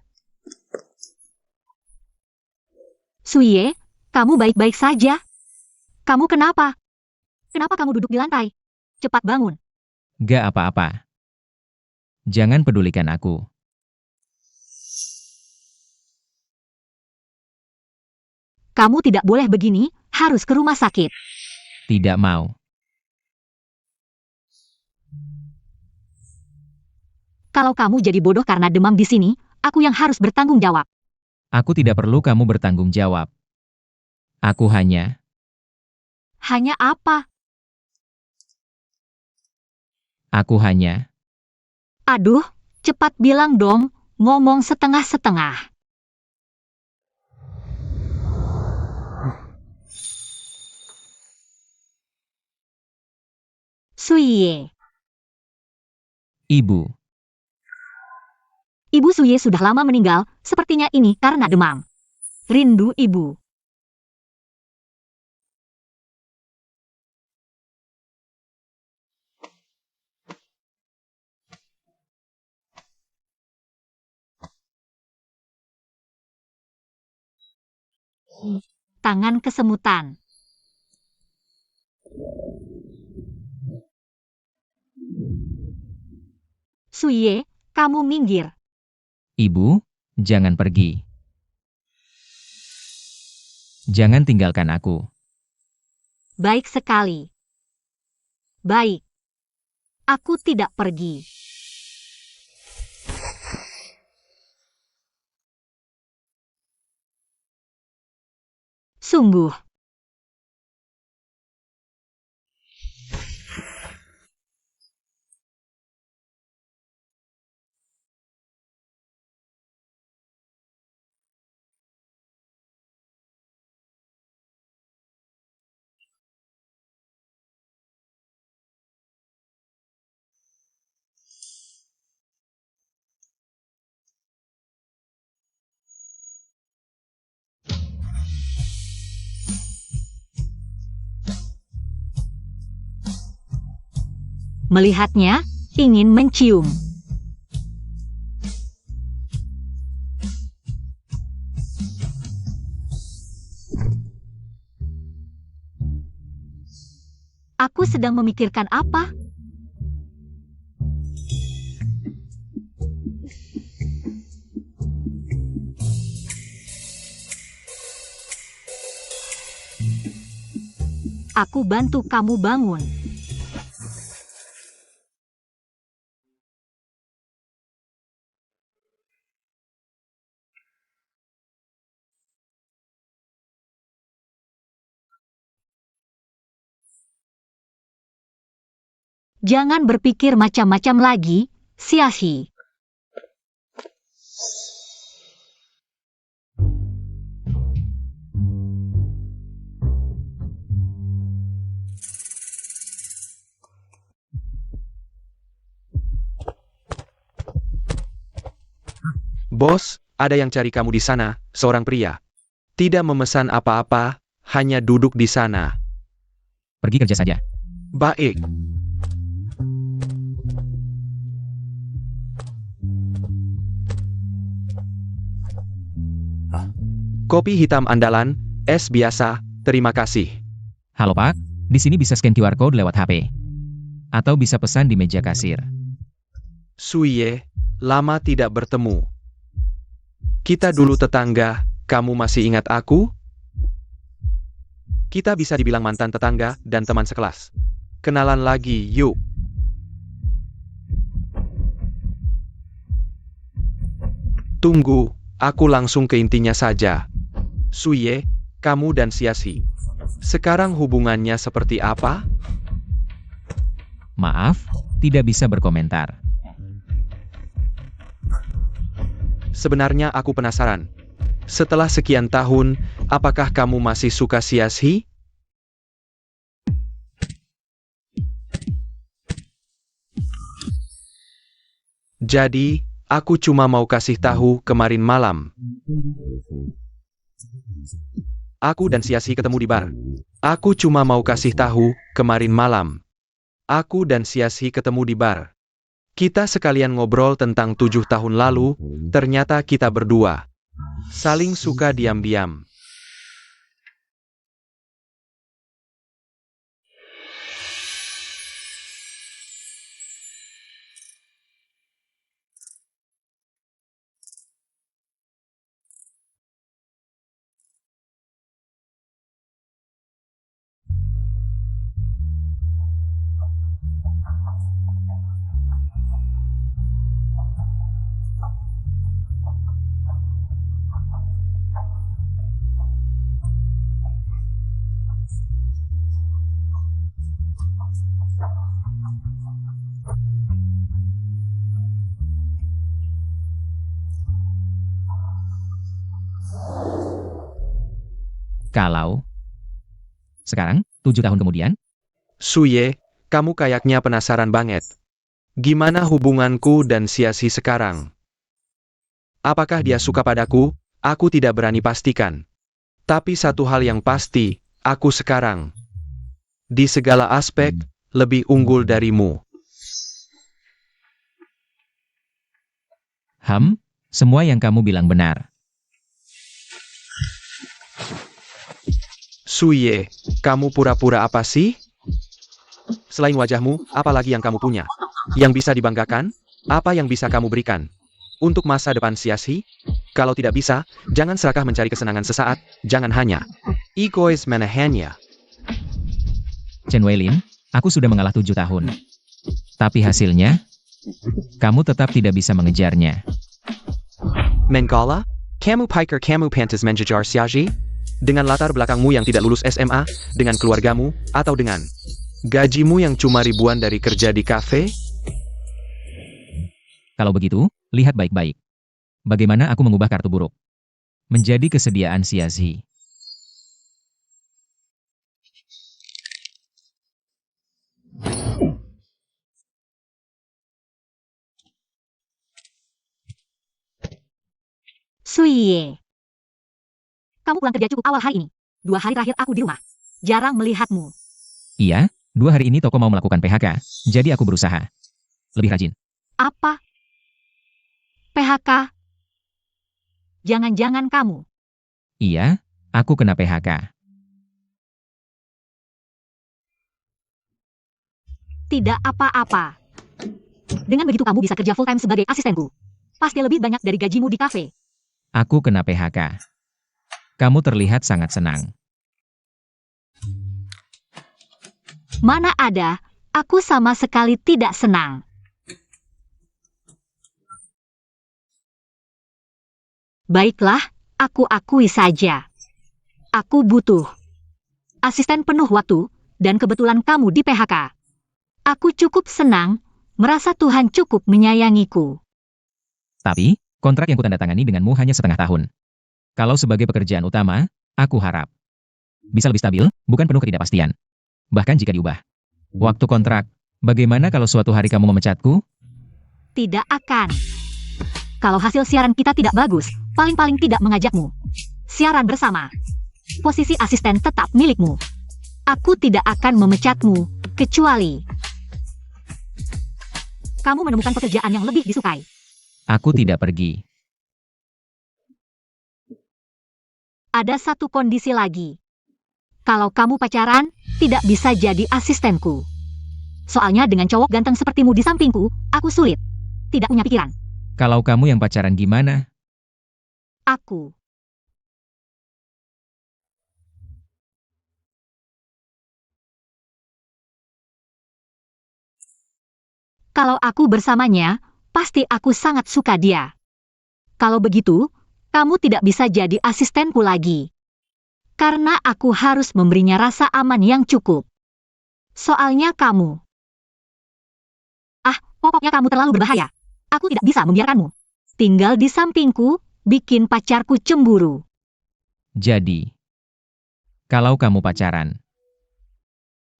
Suye, kamu baik-baik saja? Kamu kenapa? Kenapa kamu duduk di lantai? Cepat bangun. Gak apa-apa. Jangan pedulikan aku. Kamu tidak boleh begini, harus ke rumah sakit. Tidak mau. Kalau kamu jadi bodoh karena demam di sini, aku yang harus bertanggung jawab. Aku tidak perlu kamu bertanggung jawab. Aku hanya... Hanya apa? Aku hanya... Aduh, cepat bilang dong, ngomong setengah-setengah. Suye. Ibu. Ibu Suye sudah lama meninggal, sepertinya ini karena demam. Rindu ibu. Tangan kesemutan. Suye, kamu minggir. Ibu, jangan pergi. Jangan tinggalkan aku. Baik sekali. Baik. Aku tidak pergi. Sungguh. Melihatnya, ingin mencium. Aku sedang memikirkan apa? Aku bantu kamu bangun. Jangan berpikir macam-macam lagi, Xiaxi. Bos, ada yang cari kamu di sana, seorang pria. Tidak memesan apa-apa, hanya duduk di sana. Pergi kerja saja. Baik. Kopi hitam andalan, es biasa, terima kasih. Halo Pak, di sini bisa scan QR code lewat HP. Atau bisa pesan di meja kasir. Suye, lama tidak bertemu. Kita dulu tetangga, kamu masih ingat aku? Kita bisa dibilang mantan tetangga dan teman sekelas. Kenalan lagi, yuk. Tunggu, aku langsung ke intinya saja. Suye, kamu dan Xiaxi. Sekarang hubungannya seperti apa? Maaf, tidak bisa berkomentar. Sebenarnya aku penasaran. Setelah sekian tahun, apakah kamu masih suka Xiaxi? Jadi, aku cuma mau kasih tahu kemarin malam. Aku dan Xiaxi ketemu di bar. Aku cuma mau kasih tahu kemarin malam. Aku dan Xiaxi ketemu di bar. Kita sekalian ngobrol tentang 7 tahun lalu, ternyata kita berdua saling suka diam-diam. Kalau sekarang, 7 tahun kemudian, Suye, kamu kayaknya penasaran banget. Gimana hubunganku dan Xiaxi sekarang? Apakah dia suka padaku? Aku tidak berani pastikan. Tapi satu hal yang pasti, aku sekarang, di segala aspek, lebih unggul darimu. semua yang kamu bilang benar. Suye, kamu pura-pura apa sih? Selain wajahmu, apa lagi yang kamu punya? Yang bisa dibanggakan? Apa yang bisa kamu berikan? Untuk masa depan Xiaxi? Kalau tidak bisa, jangan serakah mencari kesenangan sesaat, jangan hanya egois menahannya. Chen Weilin, aku sudah mengalah 7 tahun. Tapi hasilnya, kamu tetap tidak bisa mengejarnya. Mengkala? Kamu pikir kamu pantas mengejar Xiaxi? Dengan latar belakangmu yang tidak lulus SMA, dengan keluargamu, atau dengan gajimu yang cuma ribuan dari kerja di kafe? Kalau begitu, lihat baik-baik. Bagaimana aku mengubah kartu buruk menjadi kesediaan Xiaxi. Suye. Kamu pulang kerja cukup awal hari ini. 2 hari terakhir aku di rumah. Jarang melihatmu. Iya, 2 hari ini toko mau melakukan PHK, jadi aku berusaha. lebih rajin. Apa? PHK? Jangan-jangan kamu. Iya, aku kena PHK. Tidak apa-apa. Dengan begitu kamu bisa kerja full-time sebagai asistenku. Pasti lebih banyak dari gajimu di kafe. Aku kena PHK. Kamu terlihat sangat senang. Mana ada, aku sama sekali tidak senang. Baiklah, aku akui saja. Aku butuh asisten penuh waktu, dan kebetulan kamu di PHK. Aku cukup senang, merasa Tuhan cukup menyayangiku. Tapi, kontrak yang kutandatangani denganmu hanya setengah tahun. Kalau sebagai pekerjaan utama, aku harap bisa lebih stabil, bukan penuh ketidakpastian. Bahkan jika diubah. Waktu kontrak, bagaimana kalau suatu hari kamu memecatku? Tidak akan. Kalau hasil siaran kita tidak bagus, paling-paling tidak mengajakmu. Siaran bersama. Posisi asisten tetap milikmu. Aku tidak akan memecatmu, kecuali kamu menemukan pekerjaan yang lebih disukai. Aku tidak pergi. Ada satu kondisi lagi. Kalau kamu pacaran, tidak bisa jadi asistenku. Soalnya dengan cowok ganteng sepertimu di sampingku, aku sulit. Tidak punya pikiran. Kalau kamu yang pacaran gimana? Aku. Kalau aku bersamanya, pasti aku sangat suka dia. Kalau begitu, kamu tidak bisa jadi asistenku lagi. Karena aku harus memberinya rasa aman yang cukup. Soalnya kamu. Pokoknya kamu terlalu berbahaya. Aku tidak bisa membiarkanmu tinggal di sampingku, bikin pacarku cemburu. Jadi, kalau kamu pacaran,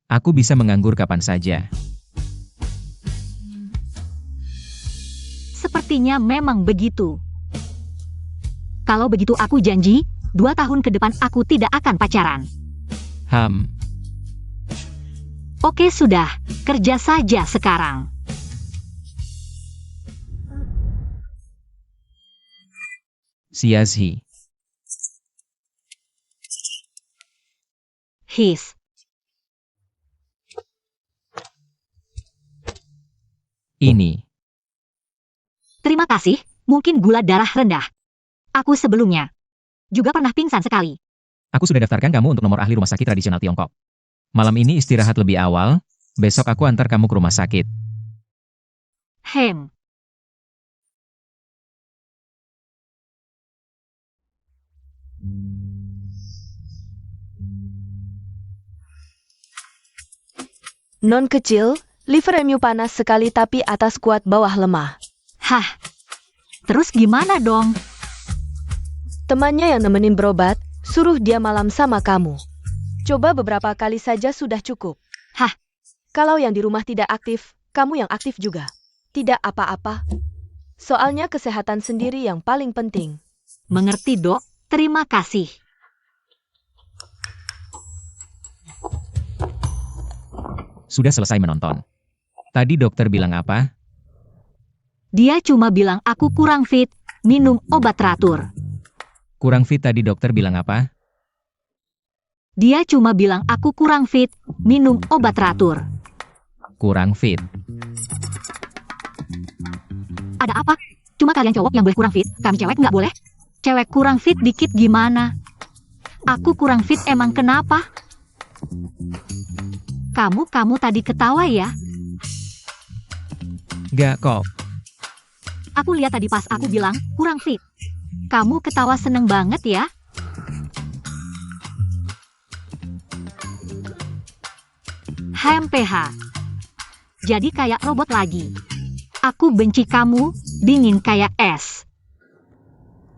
aku bisa menganggur kapan saja. Sepertinya memang begitu. Kalau begitu aku janji, 2 tahun ke depan aku tidak akan pacaran. Oke sudah, kerja saja sekarang. Siashi. His. Ini. Terima kasih, mungkin gula darah rendah. Aku sebelumnya juga pernah pingsan sekali. Aku sudah daftarkan kamu untuk nomor ahli rumah sakit tradisional Tiongkok. Malam ini istirahat lebih awal, besok aku antar kamu ke rumah sakit. Non kecil, liver emu panas sekali tapi atas kuat bawah lemah. Hah, terus gimana dong? Temannya yang nemenin berobat, suruh dia malam sama kamu. Coba beberapa kali saja sudah cukup. Hah? Kalau yang di rumah tidak aktif, kamu yang aktif juga. Tidak apa-apa. Soalnya kesehatan sendiri yang paling penting. Mengerti dok, terima kasih. Sudah selesai menonton. Tadi dokter bilang apa? Dia cuma bilang aku kurang fit, minum obat teratur. Kurang fit tadi dokter bilang apa? Dia cuma bilang aku kurang fit, minum obat teratur. Kurang fit. Ada apa? Cuma kalian cowok yang boleh kurang fit, kami cewek nggak boleh. Cewek kurang fit dikit gimana? Aku kurang fit emang kenapa? Kamu tadi ketawa ya? Gak kok. Aku lihat tadi pas aku bilang kurang fit. Kamu ketawa seneng banget ya? PH. Jadi kayak robot lagi. Aku benci kamu, dingin kayak es.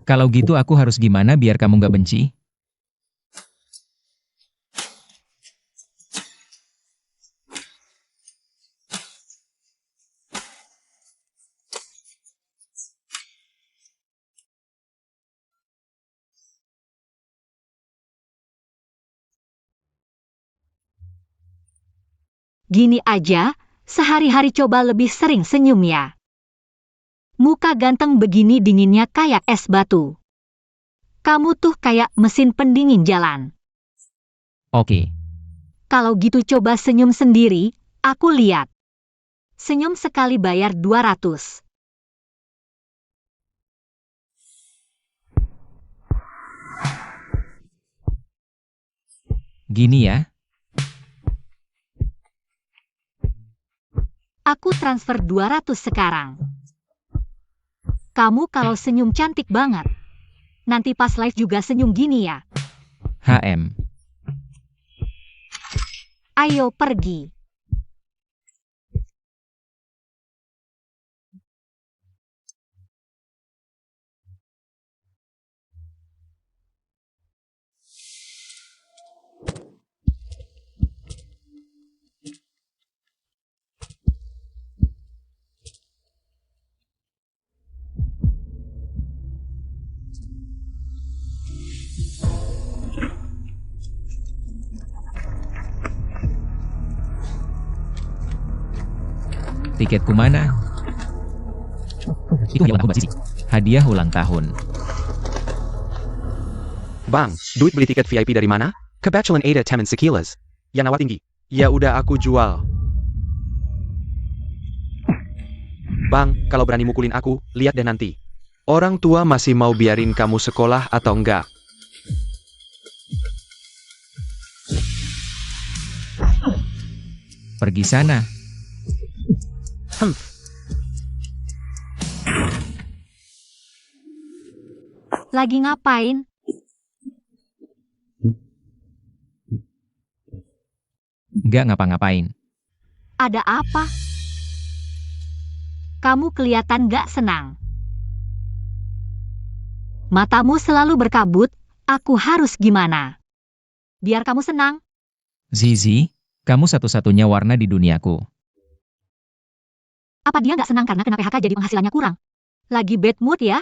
Kalau gitu aku harus gimana biar kamu gak benci? Gini aja, sehari-hari coba lebih sering senyum ya. Muka ganteng begini dinginnya kayak es batu. Kamu tuh kayak mesin pendingin jalan. Oke. Kalau gitu coba senyum sendiri, aku lihat. Senyum sekali bayar 200. Gini ya. Aku transfer 200 sekarang. Kamu kalau senyum cantik banget. Nanti pas live juga senyum gini ya. HM. Ayo pergi. Tiketku mana? Itu hadiah ulang tahun Mbak Sisi. Hadiah ulang tahun. Bang, duit beli tiket VIP dari mana? Kebetulan ada temen sekilas. Yang nawar tinggi. Ya udah aku jual. Bang, kalau berani mukulin aku, lihat deh nanti. Orang tua masih mau biarin kamu sekolah atau enggak? Pergi sana. Lagi ngapain? Nggak ngapa-ngapain. Ada apa? Kamu kelihatan gak senang. Matamu selalu berkabut, aku harus gimana? Biar kamu senang. Zizi, kamu satu-satunya warna di duniaku. Apa dia gak senang karena kena PHK jadi penghasilannya kurang? Lagi bad mood ya?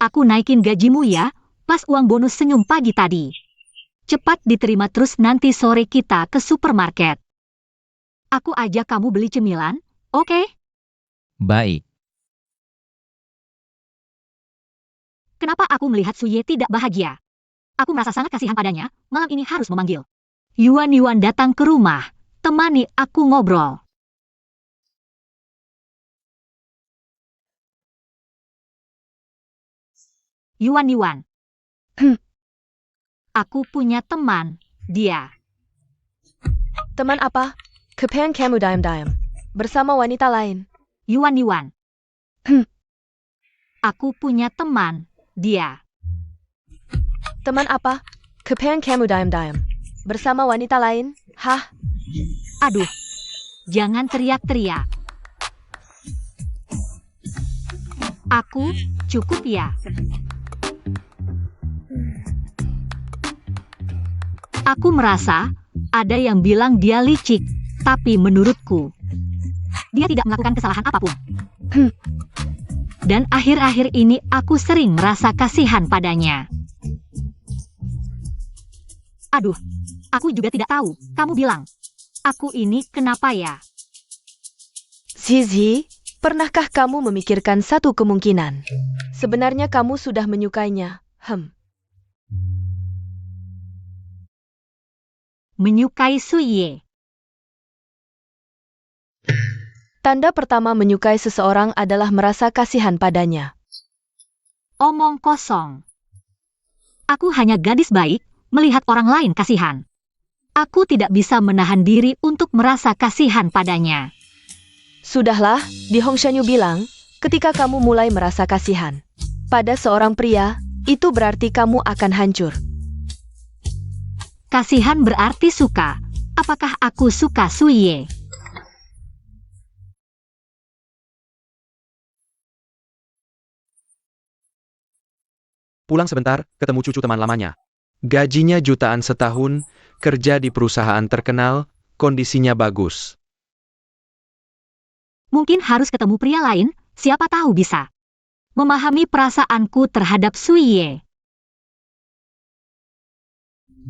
Aku naikin gajimu ya, pas uang bonus senyum pagi tadi. Cepat diterima terus nanti sore kita ke supermarket. Aku ajak kamu beli cemilan, oke? Baik. Kenapa aku melihat Suye tidak bahagia? Aku merasa sangat kasihan padanya, malam ini harus memanggil Yuan datang ke rumah, temani aku ngobrol. Yuan. Aku punya teman, dia. Teman apa? Kepengen kamu diam-diam. Bersama wanita lain. Yuan. Aku punya teman, dia. Teman apa? Kepengen kamu diam-diam. Bersama wanita lain? Hah? Aduh, jangan teriak-teriak. Aku, cukup ya. Aku merasa, ada yang bilang dia licik, tapi menurutku, dia tidak melakukan kesalahan apapun. Dan akhir-akhir ini aku sering merasa kasihan padanya. Aduh, aku juga tidak tahu, kamu bilang. Aku ini kenapa ya? Zizi, pernahkah kamu memikirkan satu kemungkinan? Sebenarnya kamu sudah menyukainya. Menyukai Suye. Tanda pertama menyukai seseorang adalah merasa kasihan padanya. Omong kosong. Aku hanya gadis baik, melihat orang lain kasihan. Aku tidak bisa menahan diri untuk merasa kasihan padanya. Sudahlah, di Hongshanyu bilang, ketika kamu mulai merasa kasihan pada seorang pria, itu berarti kamu akan hancur. Kasihan berarti suka. Apakah aku suka Suye? Pulang sebentar, ketemu cucu teman lamanya. Gajinya jutaan setahun, kerja di perusahaan terkenal, kondisinya bagus. Mungkin harus ketemu pria lain, siapa tahu bisa memahami perasaanku terhadap Suye.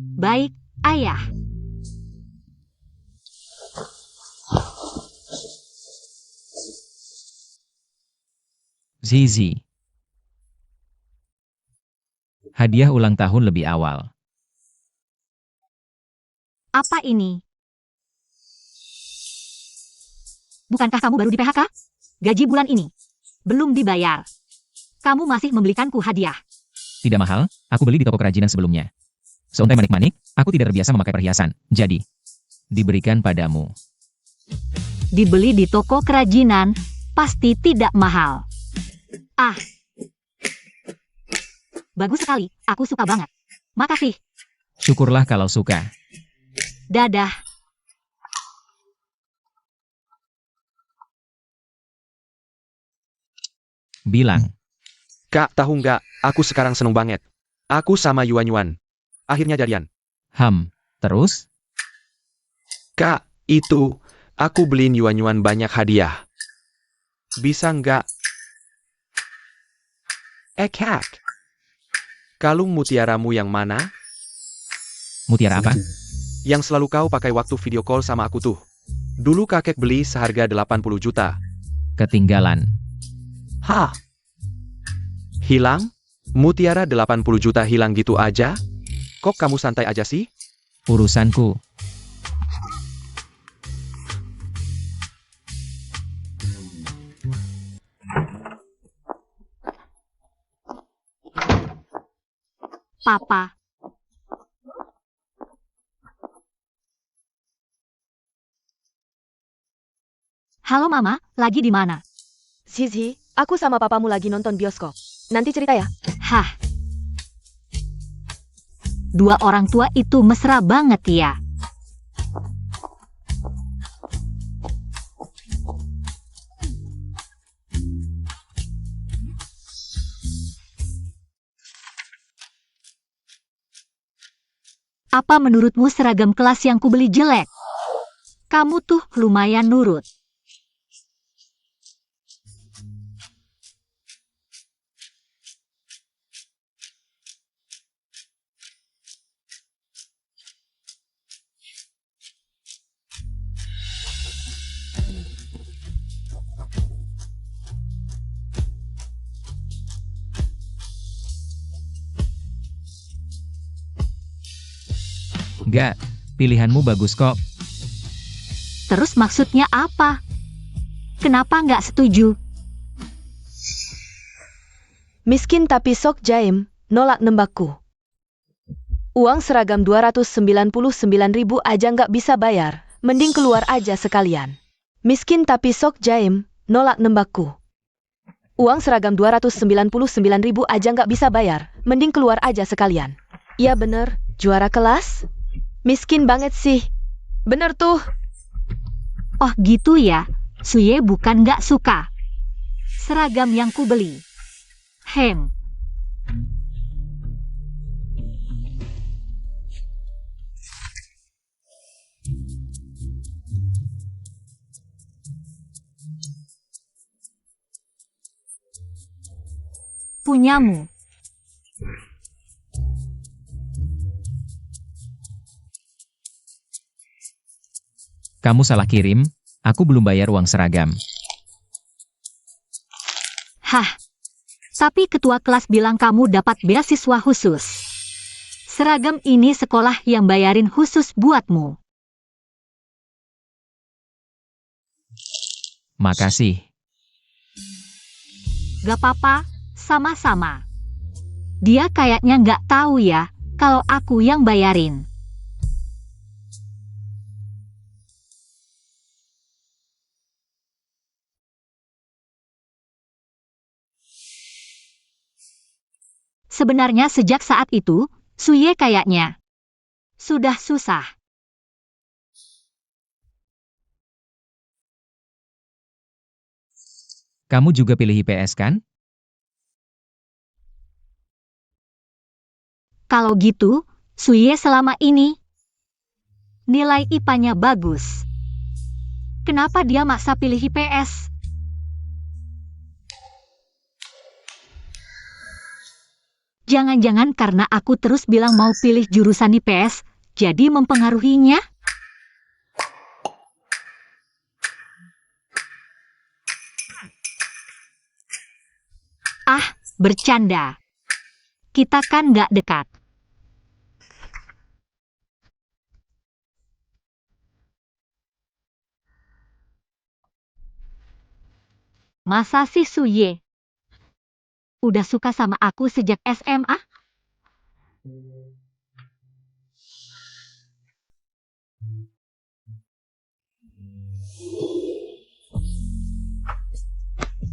Baik, ayah. Zizi. Hadiah ulang tahun lebih awal. Apa ini? Bukankah kamu baru di PHK? Gaji bulan ini belum dibayar. Kamu masih membelikanku hadiah. Tidak mahal, aku beli di toko kerajinan sebelumnya. Seuntai manik-manik, aku tidak terbiasa memakai perhiasan, jadi diberikan padamu. Dibeli di toko kerajinan, pasti tidak mahal. Ah, bagus sekali, aku suka banget. Makasih, Syukurlah kalau suka. dadah. Bilang, Kak, tahu nggak, aku sekarang seneng banget. Aku sama Yuan-Yuan. Akhirnya jadian. terus? Kak, itu, aku beliin Yuan-Yuan banyak hadiah. Bisa nggak? Kak. Kalung mutiaramu yang mana? Mutiara apa? Yang selalu kau pakai waktu video call sama aku tuh. Dulu kakek beli seharga 80 juta. Ketinggalan. Hah? Hilang? Mutiara 80 juta hilang gitu aja? Kok kamu santai aja sih? Urusanku. Papa. Halo Mama, lagi di mana? Zizi, aku sama papamu lagi nonton bioskop. Nanti cerita ya. Hah. Dua orang tua itu mesra banget ya. Apa menurutmu seragam kelas yang kubeli jelek? Kamu tuh lumayan nurut. Enggak, pilihanmu bagus kok. Terus maksudnya apa? Kenapa nggak setuju? Miskin tapi sok jaim, nolak nembakku. Uang seragam 299.000 aja nggak bisa bayar, mending keluar aja sekalian. Miskin tapi sok jaim, nolak nembakku. Uang seragam 299.000 aja nggak bisa bayar, mending keluar aja sekalian. Ya bener, juara kelas? Miskin banget sih. Bener tuh. Oh gitu ya, Suye bukan nggak suka seragam yang kubeli. Punyamu. Kamu salah kirim, aku belum bayar uang seragam. Hah. Tapi ketua kelas bilang kamu dapat beasiswa khusus. Seragam ini sekolah yang bayarin khusus buatmu. Makasih. Gak apa-apa, sama-sama. Dia kayaknya nggak tahu ya, kalau aku yang bayarin. Sebenarnya sejak saat itu, Suye kayaknya sudah susah. Kamu juga pilih IPS kan? Kalau gitu, Suye selama ini nilai IPA-nya bagus. Kenapa dia maksa pilih IPS? Jangan-jangan karena aku terus bilang mau pilih jurusan IPS, jadi mempengaruhinya? Ah, bercanda. Kita kan nggak dekat. Masa sih Suye? Udah suka sama aku sejak SMA?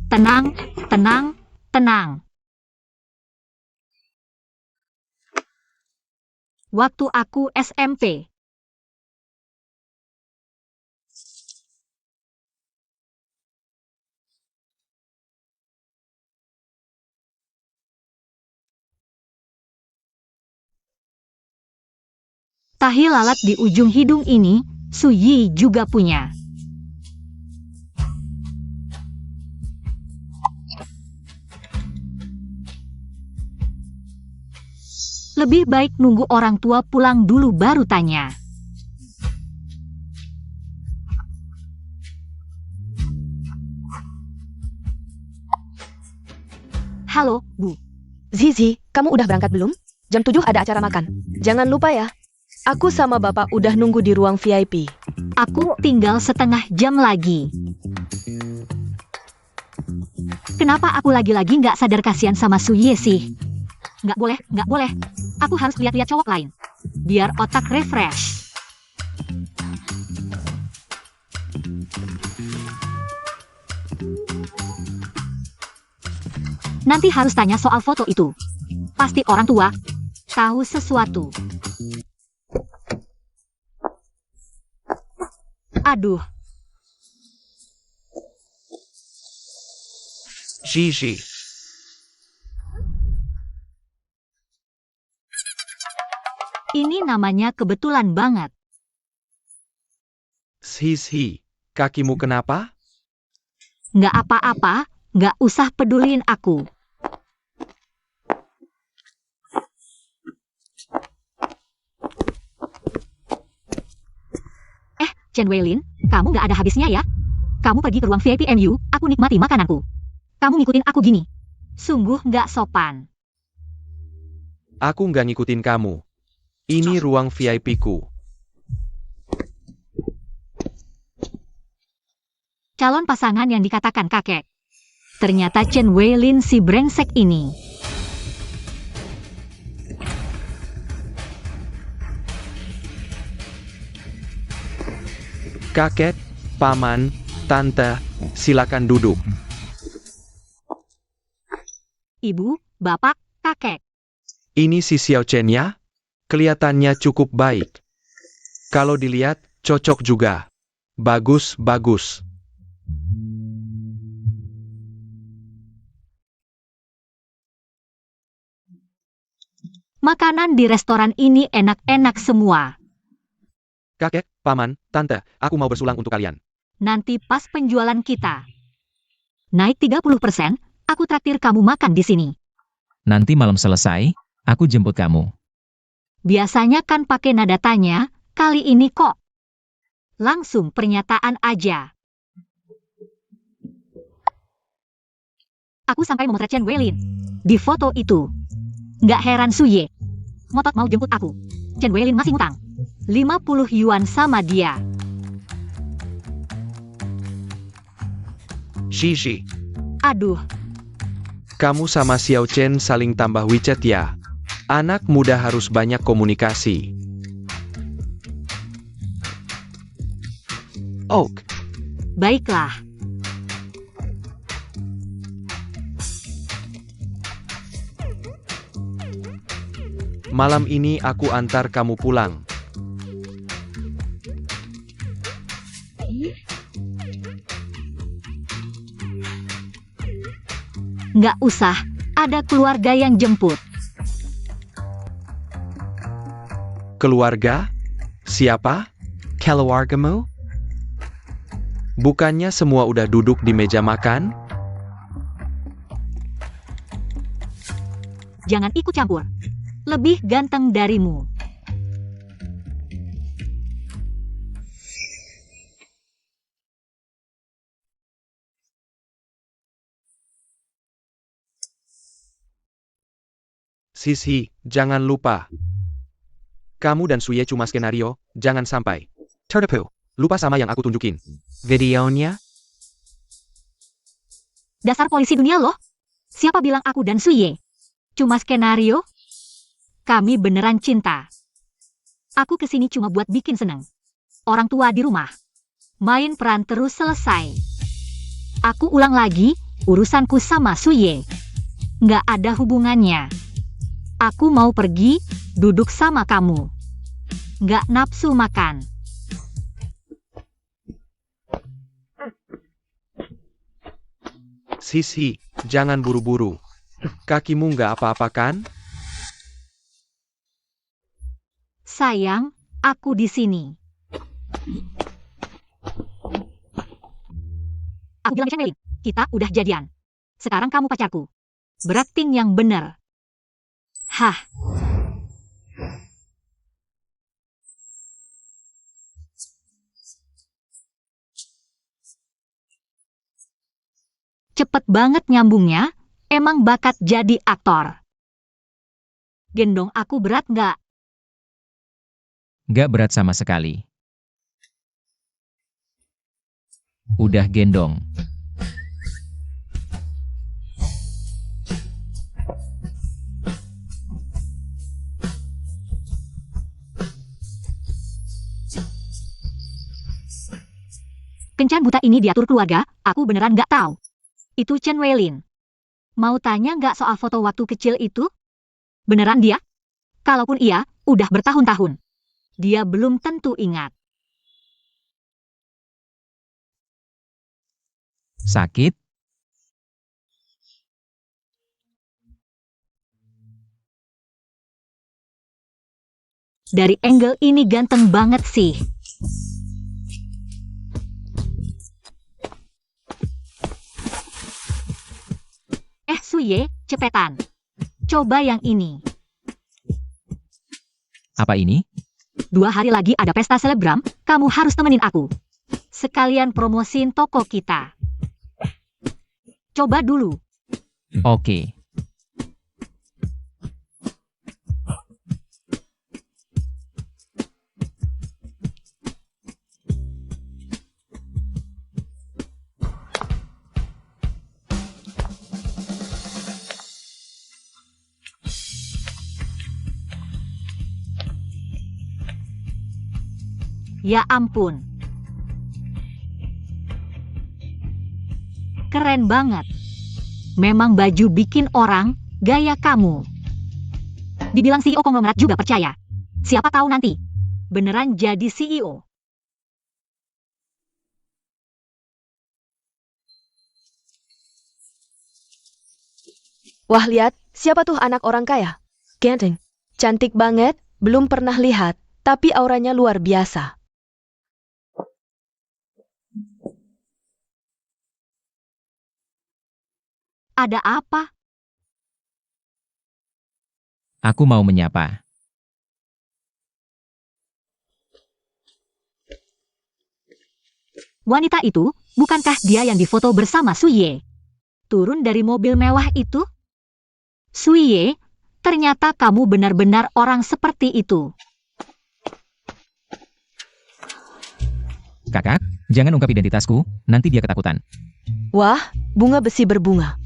Tenang, tenang, tenang. Waktu aku SMP. Tahi lalat di ujung hidung ini, Suyi juga punya. Lebih baik nunggu orang tua pulang dulu baru tanya. Halo, Bu. Zizi, kamu udah berangkat belum? Jam 7 ada acara makan. Jangan lupa ya. Aku sama bapak udah nunggu di ruang VIP. Aku tinggal setengah jam lagi. Kenapa aku lagi-lagi nggak sadar kasihan sama Suye sih? Nggak boleh, nggak boleh. Aku harus lihat-lihat cowok lain. Biar otak refresh. Nanti harus tanya soal foto itu. Pasti orang tua tahu sesuatu. Aduh, Gigi. ini namanya kebetulan banget. Sisi, kakimu kenapa? Nggak apa-apa, nggak usah peduliin aku. Chen Weilin, kamu nggak ada habisnya ya? Kamu pergi ke ruang VIP MU, aku nikmati makananku. Kamu ngikutin aku gini. Sungguh nggak sopan. Aku nggak ngikutin kamu. Ini ruang VIP-ku. Calon pasangan yang dikatakan kakek. Ternyata Chen Weilin si brengsek ini. Kakek, paman, tante, silakan duduk. Ibu, bapak, kakek. Ini si Xiao Chen ya? Kelihatannya cukup baik. Kalau dilihat, cocok juga. Bagus, bagus. Makanan di restoran ini enak-enak semua. Kakek, paman, tante, aku mau bersulang untuk kalian. Nanti pas penjualan kita naik 30%, aku traktir kamu makan di sini. Nanti malam selesai, aku jemput kamu. Biasanya kan pakai nada tanya, kali ini kok langsung pernyataan aja. Aku sampai memotret Chen Weilin di foto itu. Nggak heran Suye ngotot mau jemput aku. Chen Weilin masih ngutang 50 yuan sama dia. Gigi, Aduh, kamu sama Xiao Chen saling tambah WeChat ya? Anak muda harus banyak komunikasi. Oh, baiklah. malam ini aku antar kamu pulang. Nggak usah, ada keluarga yang jemput. Keluarga? Siapa? Keluargamu? Bukannya semua udah duduk di meja makan? Jangan ikut campur. Lebih ganteng darimu. Sisi, jangan lupa. Kamu dan Suye cuma skenario, jangan sampai. Terdepu, lupa sama yang aku tunjukin. Videonya? Dasar polisi dunia loh. Siapa bilang aku dan Suye? Cuma skenario? Kami beneran cinta. Aku kesini cuma buat bikin seneng. Orang tua di rumah. Main peran terus selesai. Aku ulang lagi, urusanku sama Suye. Nggak ada hubungannya. Aku mau pergi, duduk sama kamu. Nggak nafsu makan. Sisi, jangan buru-buru. Kakimu nggak apa-apa kan? Sayang, aku di sini. Aku bilang Chen Wei, kita udah jadian. Sekarang kamu pacarku. Berakting yang bener. Hah. Cepet banget nyambungnya, emang bakat jadi aktor. Gendong aku berat nggak? Gak berat sama sekali. Udah gendong. Kencan buta ini diatur keluarga, aku beneran nggak tahu. Itu Chen Weilin. Mau tanya nggak soal foto waktu kecil itu? Beneran dia? Kalaupun iya, udah bertahun-tahun. Dia belum tentu ingat. Sakit? Dari angle ini ganteng banget sih. Suye, cepetan. Coba yang ini. Apa ini? 2 hari lagi ada pesta selebgram, kamu harus temenin aku. Sekalian promosiin toko kita. Coba dulu. Oke. Ya ampun. Keren banget. Memang baju bikin orang, gaya kamu. Dibilang CEO konglomerat juga percaya. Siapa tahu nanti. Beneran jadi CEO. Wah lihat, siapa tuh anak orang kaya? Ganteng. Cantik banget, belum pernah lihat, tapi auranya luar biasa. Ada apa? Aku mau menyapa. Wanita itu, bukankah dia yang difoto bersama Suye? Turun dari mobil mewah itu? Suye, ternyata kamu benar-benar orang seperti itu. Kakak, jangan ungkap identitasku, nanti dia ketakutan. Wah, bunga besi berbunga.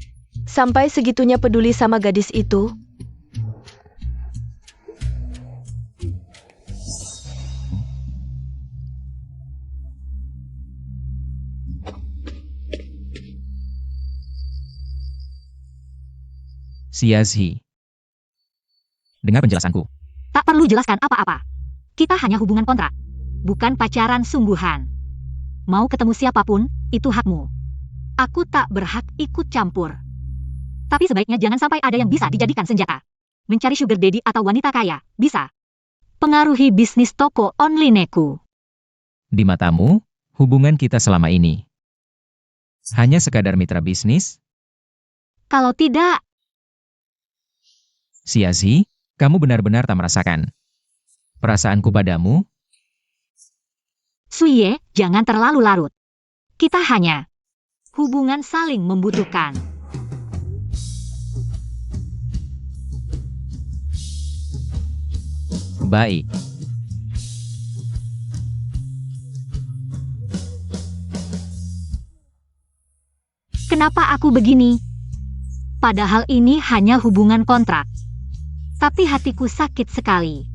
Sampai segitunya peduli sama gadis itu. Xiazi. Dengar penjelasanku. Tak perlu jelaskan apa-apa. Kita hanya hubungan kontrak. Bukan pacaran sungguhan. Mau ketemu siapapun, itu hakmu. Aku tak berhak ikut campur. Tapi sebaiknya jangan sampai ada yang bisa dijadikan senjata. Mencari sugar daddy atau wanita kaya, bisa. Pengaruhi bisnis toko online-ku. Di matamu, hubungan kita selama ini hanya sekadar mitra bisnis? Kalau tidak, Xiazi, kamu benar-benar tak merasakan perasaanku padamu? Suye, jangan terlalu larut. Kita hanya hubungan saling membutuhkan. Baik. Kenapa aku begini? Padahal ini hanya hubungan kontrak. Tapi hatiku sakit sekali.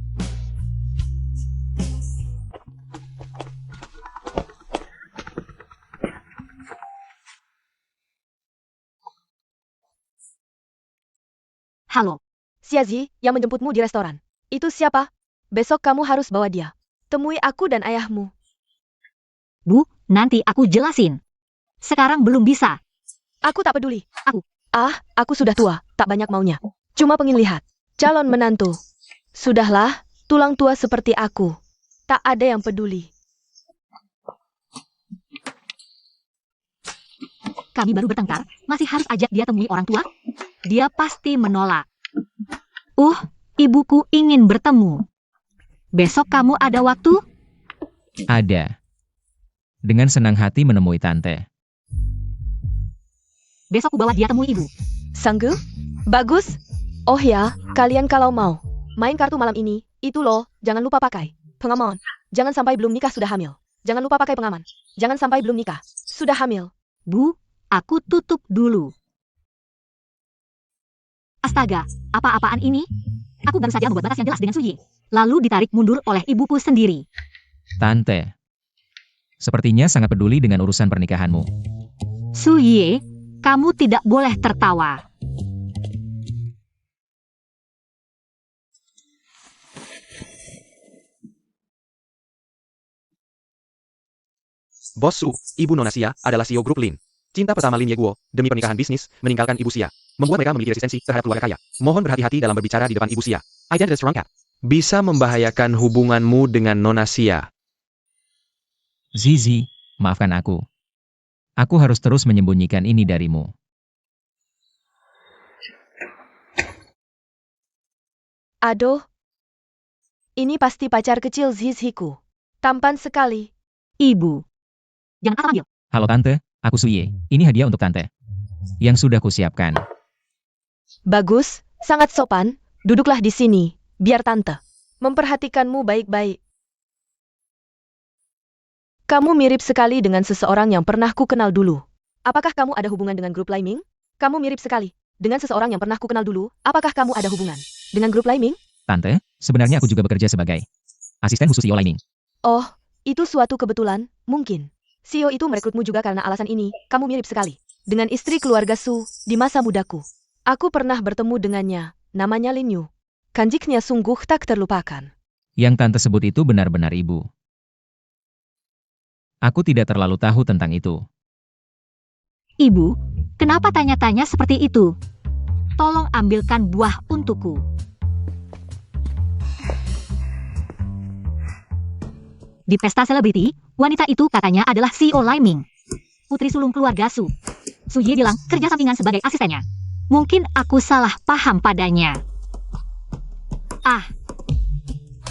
Halo, Xiazi, yang menjemputmu di restoran. Itu siapa? Besok kamu harus bawa dia. Temui aku dan ayahmu. Bu, nanti aku jelasin. Sekarang belum bisa. Aku tak peduli. Aku. Aku sudah tua, tak banyak maunya. Cuma pengen lihat. Calon menantu. Sudahlah, tulang tua seperti aku. Tak ada yang peduli. Kami baru bertengkar, masih harus ajak dia temui orang tua? Dia pasti menolak. Ibuku ingin bertemu. Besok kamu ada waktu? Ada. Dengan senang hati menemui tante. Besok ku bawa dia temui ibu. Sanggu? Bagus. Oh ya, kalian kalau mau main kartu malam ini, itu loh, jangan lupa pakai pengaman. Jangan sampai belum nikah sudah hamil. Jangan lupa pakai pengaman. Jangan sampai belum nikah sudah hamil. Bu, aku tutup dulu. Astaga, apa-apaan ini? Aku baru saja membuat batas yang jelas dengan Suyi. Lalu ditarik mundur oleh ibuku sendiri. Tante. Sepertinya sangat peduli dengan urusan pernikahanmu. Suyi, kamu tidak boleh tertawa. Bos Su, Ibu Nona Xia, adalah CEO grup Lin. Cinta pertama Lin Yeguo, demi pernikahan bisnis, meninggalkan Ibu Xia. Membuat mereka memiliki resistensi terhadap keluarga kaya. Mohon berhati-hati dalam berbicara di depan Ibu Xia. Identity strong cat. Bisa membahayakan hubunganmu dengan Nona Xia. Zizi, maafkan aku. Aku harus terus menyembunyikan ini darimu. Aduh. Ini pasti pacar kecil Ziziku. Tampan sekali. Ibu. Jangan asal ambil. Halo tante, aku Suye. Ini hadiah untuk tante. Yang sudah kusiapkan. Bagus, sangat sopan. Duduklah di sini, biar tante memperhatikanmu baik-baik. Kamu mirip sekali dengan seseorang yang pernah ku kenal dulu. Apakah kamu ada hubungan dengan grup Laiming? Kamu mirip sekali dengan seseorang yang pernah ku kenal dulu. Apakah kamu ada hubungan dengan grup Laiming? Tante, sebenarnya aku juga bekerja sebagai asisten khusus CEO Lining. Oh, itu suatu kebetulan, mungkin. CEO itu merekrutmu juga karena alasan ini. Kamu mirip sekali dengan istri keluarga Su di masa mudaku. Aku pernah bertemu dengannya. Namanya Lin Yu. Kanjiknya sungguh tak terlupakan. Yang tante sebut itu benar-benar ibu. Aku tidak terlalu tahu tentang itu. Ibu, kenapa tanya-tanya seperti itu? Tolong ambilkan buah untukku. Di pesta selebriti, wanita itu katanya adalah CEO Laiming. Putri sulung keluarga Su. Suyi bilang kerja sampingan sebagai asistennya. Mungkin aku salah paham padanya.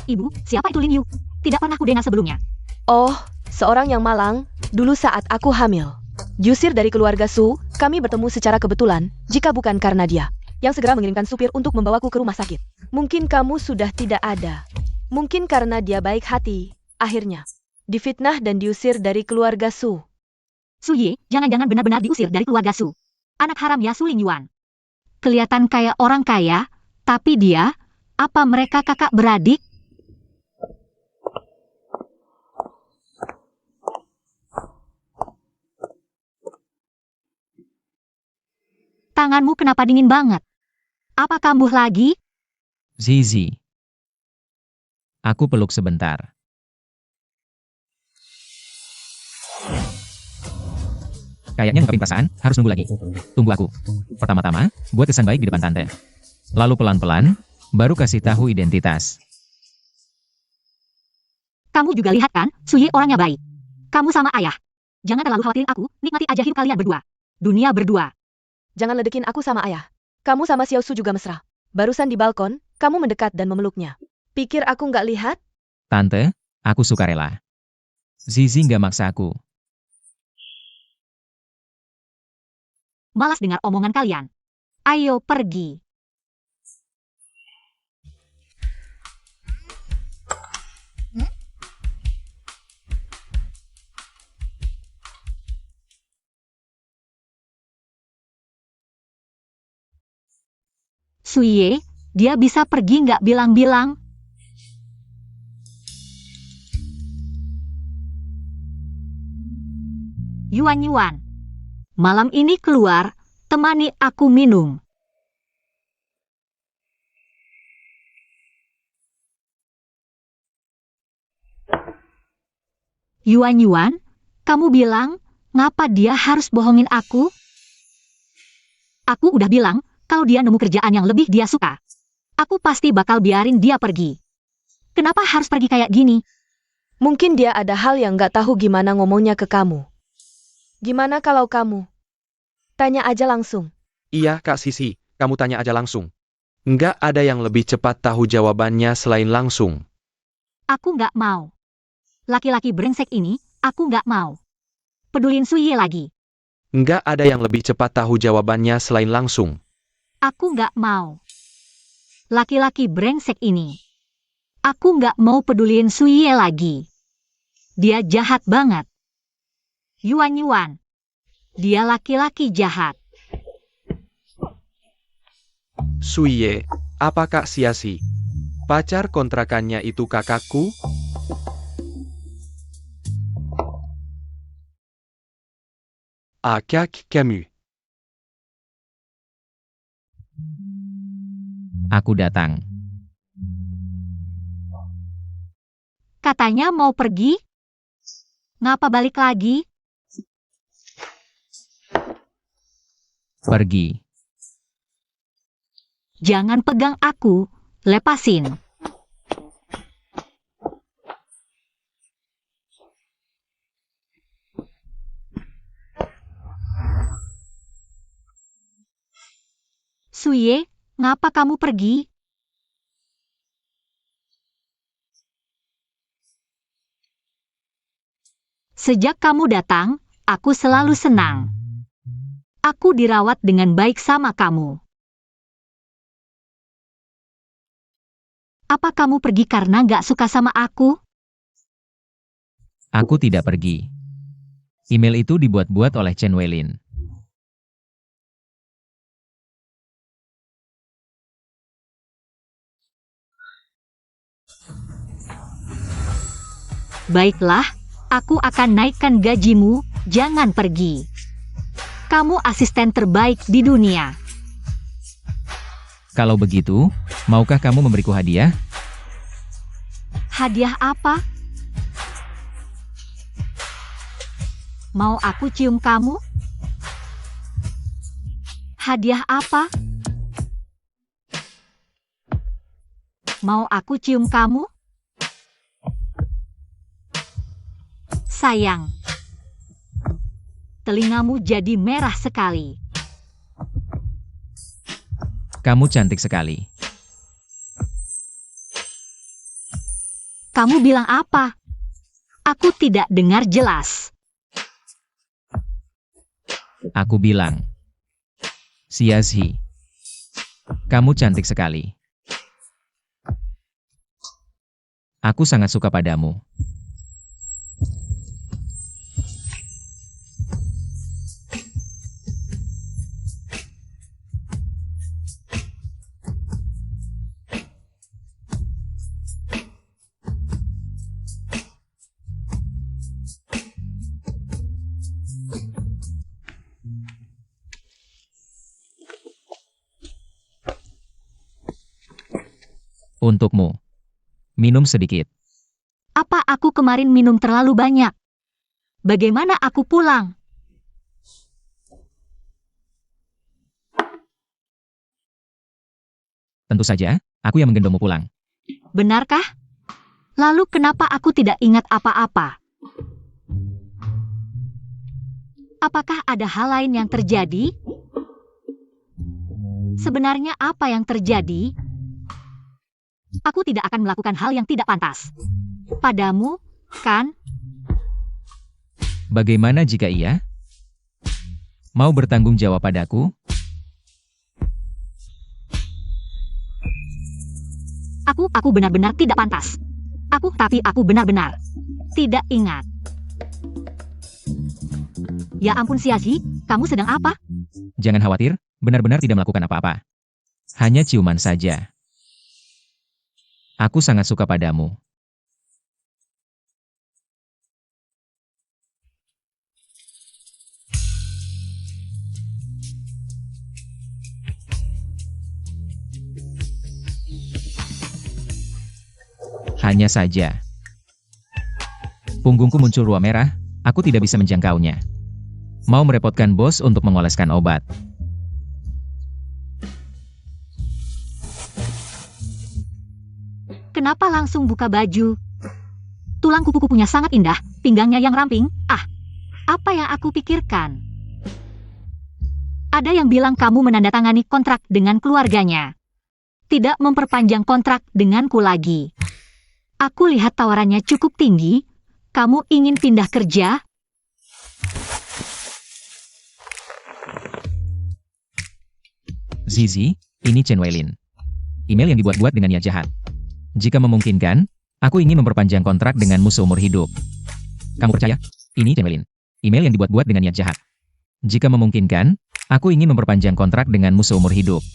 Ibu, siapa itu Lin Yu? Tidak pernah kudengar sebelumnya. Oh, seorang yang malang, dulu saat aku hamil. Diusir dari keluarga Su, kami bertemu secara kebetulan, jika bukan karena dia, yang segera mengirimkan supir untuk membawaku ke rumah sakit. Mungkin kamu sudah tidak ada. Mungkin karena dia baik hati, akhirnya difitnah dan diusir dari keluarga Su. Suyi, jangan-jangan benar-benar diusir dari keluarga Su. Anak haram ya Su Ling Yuan. Kelihatan kayak orang kaya, tapi dia, apa mereka kakak beradik? Tanganmu kenapa dingin banget? Apa kambuh lagi? Zizi. Aku peluk sebentar. Kayaknya ngungkapin perasaan, harus nunggu lagi. Tunggu aku. Pertama-tama, buat kesan baik di depan tante. Lalu pelan-pelan, baru kasih tahu identitas. Kamu juga lihat kan, Suyi orangnya baik. Kamu sama ayah. Jangan terlalu khawatirin aku, nikmati aja hidup kalian berdua. Dunia berdua. Jangan ledekin aku sama ayah. Kamu sama Xiao Su juga mesra. Barusan di balkon, kamu mendekat dan memeluknya. Pikir aku nggak lihat? Tante, aku sukarela. Zizi nggak maksa aku. Malas dengar omongan kalian. Ayo pergi. Suye, dia bisa pergi nggak bilang-bilang? Yuan, malam ini keluar, temani aku minum. Yuan, kamu bilang, ngapa dia harus bohongin aku? Aku udah bilang, kalau dia nemu kerjaan yang lebih dia suka, aku pasti bakal biarin dia pergi. Kenapa harus pergi kayak gini? Mungkin dia ada hal yang nggak tahu gimana ngomongnya ke kamu. Gimana kalau kamu tanya aja langsung? Iya, Kak Sisi, kamu tanya aja langsung. Nggak ada yang lebih cepat tahu jawabannya selain langsung. Aku nggak mau. Laki-laki brengsek ini, aku nggak mau. Pedulin Suye lagi. Nggak ada yang lebih cepat tahu jawabannya selain langsung. Aku nggak mau. Laki-laki brengsek ini. Aku nggak mau pedulin Suye lagi. Dia jahat banget. Yuan, dia laki-laki jahat. Suye, apa Kak Siasi? Pacar kontrakannya itu kakakku? Akak Camus. Aku datang. Katanya mau pergi? Ngapa balik lagi? Pergi. Jangan pegang aku, lepasin. Suye, ngapa kamu pergi? Sejak kamu datang, aku selalu senang. Aku dirawat dengan baik sama kamu. Apa kamu pergi karena nggak suka sama aku? Aku tidak pergi. Email itu dibuat-buat oleh Chen Weilin. Baiklah, aku akan naikkan gajimu, jangan pergi. Kamu asisten terbaik di dunia. Kalau begitu, maukah kamu memberiku hadiah? Hadiah apa? Mau aku cium kamu? Hadiah apa? Mau aku cium kamu? Sayang, telingamu jadi merah sekali. Kamu cantik sekali. Kamu bilang apa? Aku tidak dengar jelas. Aku bilang, Siasi, kamu cantik sekali. Aku sangat suka padamu. Untukmu. Minum sedikit. Apa aku kemarin minum terlalu banyak? Bagaimana aku pulang? Tentu saja, aku yang menggendongmu pulang. Benarkah? Lalu kenapa aku tidak ingat apa-apa? Apakah ada hal lain yang terjadi? Sebenarnya apa yang terjadi? Aku tidak akan melakukan hal yang tidak pantas. Padamu, kan? Bagaimana jika iya? Mau bertanggung jawab padaku? Aku benar-benar tidak pantas. Tapi aku benar-benar tidak ingat. Ya ampun Siazi, kamu sedang apa? Jangan khawatir, benar-benar tidak melakukan apa-apa. Hanya ciuman saja. Aku sangat suka padamu. Hanya saja. Punggungku muncul ruam merah, aku tidak bisa menjangkaunya. Mau merepotkan bos untuk mengoleskan obat. Kenapa langsung buka baju? Tulang kupu-kupunya sangat indah, pinggangnya yang ramping. Apa yang aku pikirkan? Ada yang bilang kamu menandatangani kontrak dengan keluarganya. Tidak memperpanjang kontrak denganku lagi. Aku lihat tawarannya cukup tinggi. Kamu ingin pindah kerja? Zizi, ini Chen Weilin. Email yang dibuat-buat dengan niat jahat. Jika memungkinkan, aku ingin memperpanjang kontrak denganmu seumur hidup. Kamu percaya? Ini Chen Weilin. Email yang dibuat-buat dengan niat jahat. Jika memungkinkan, aku ingin memperpanjang kontrak denganmu seumur hidup.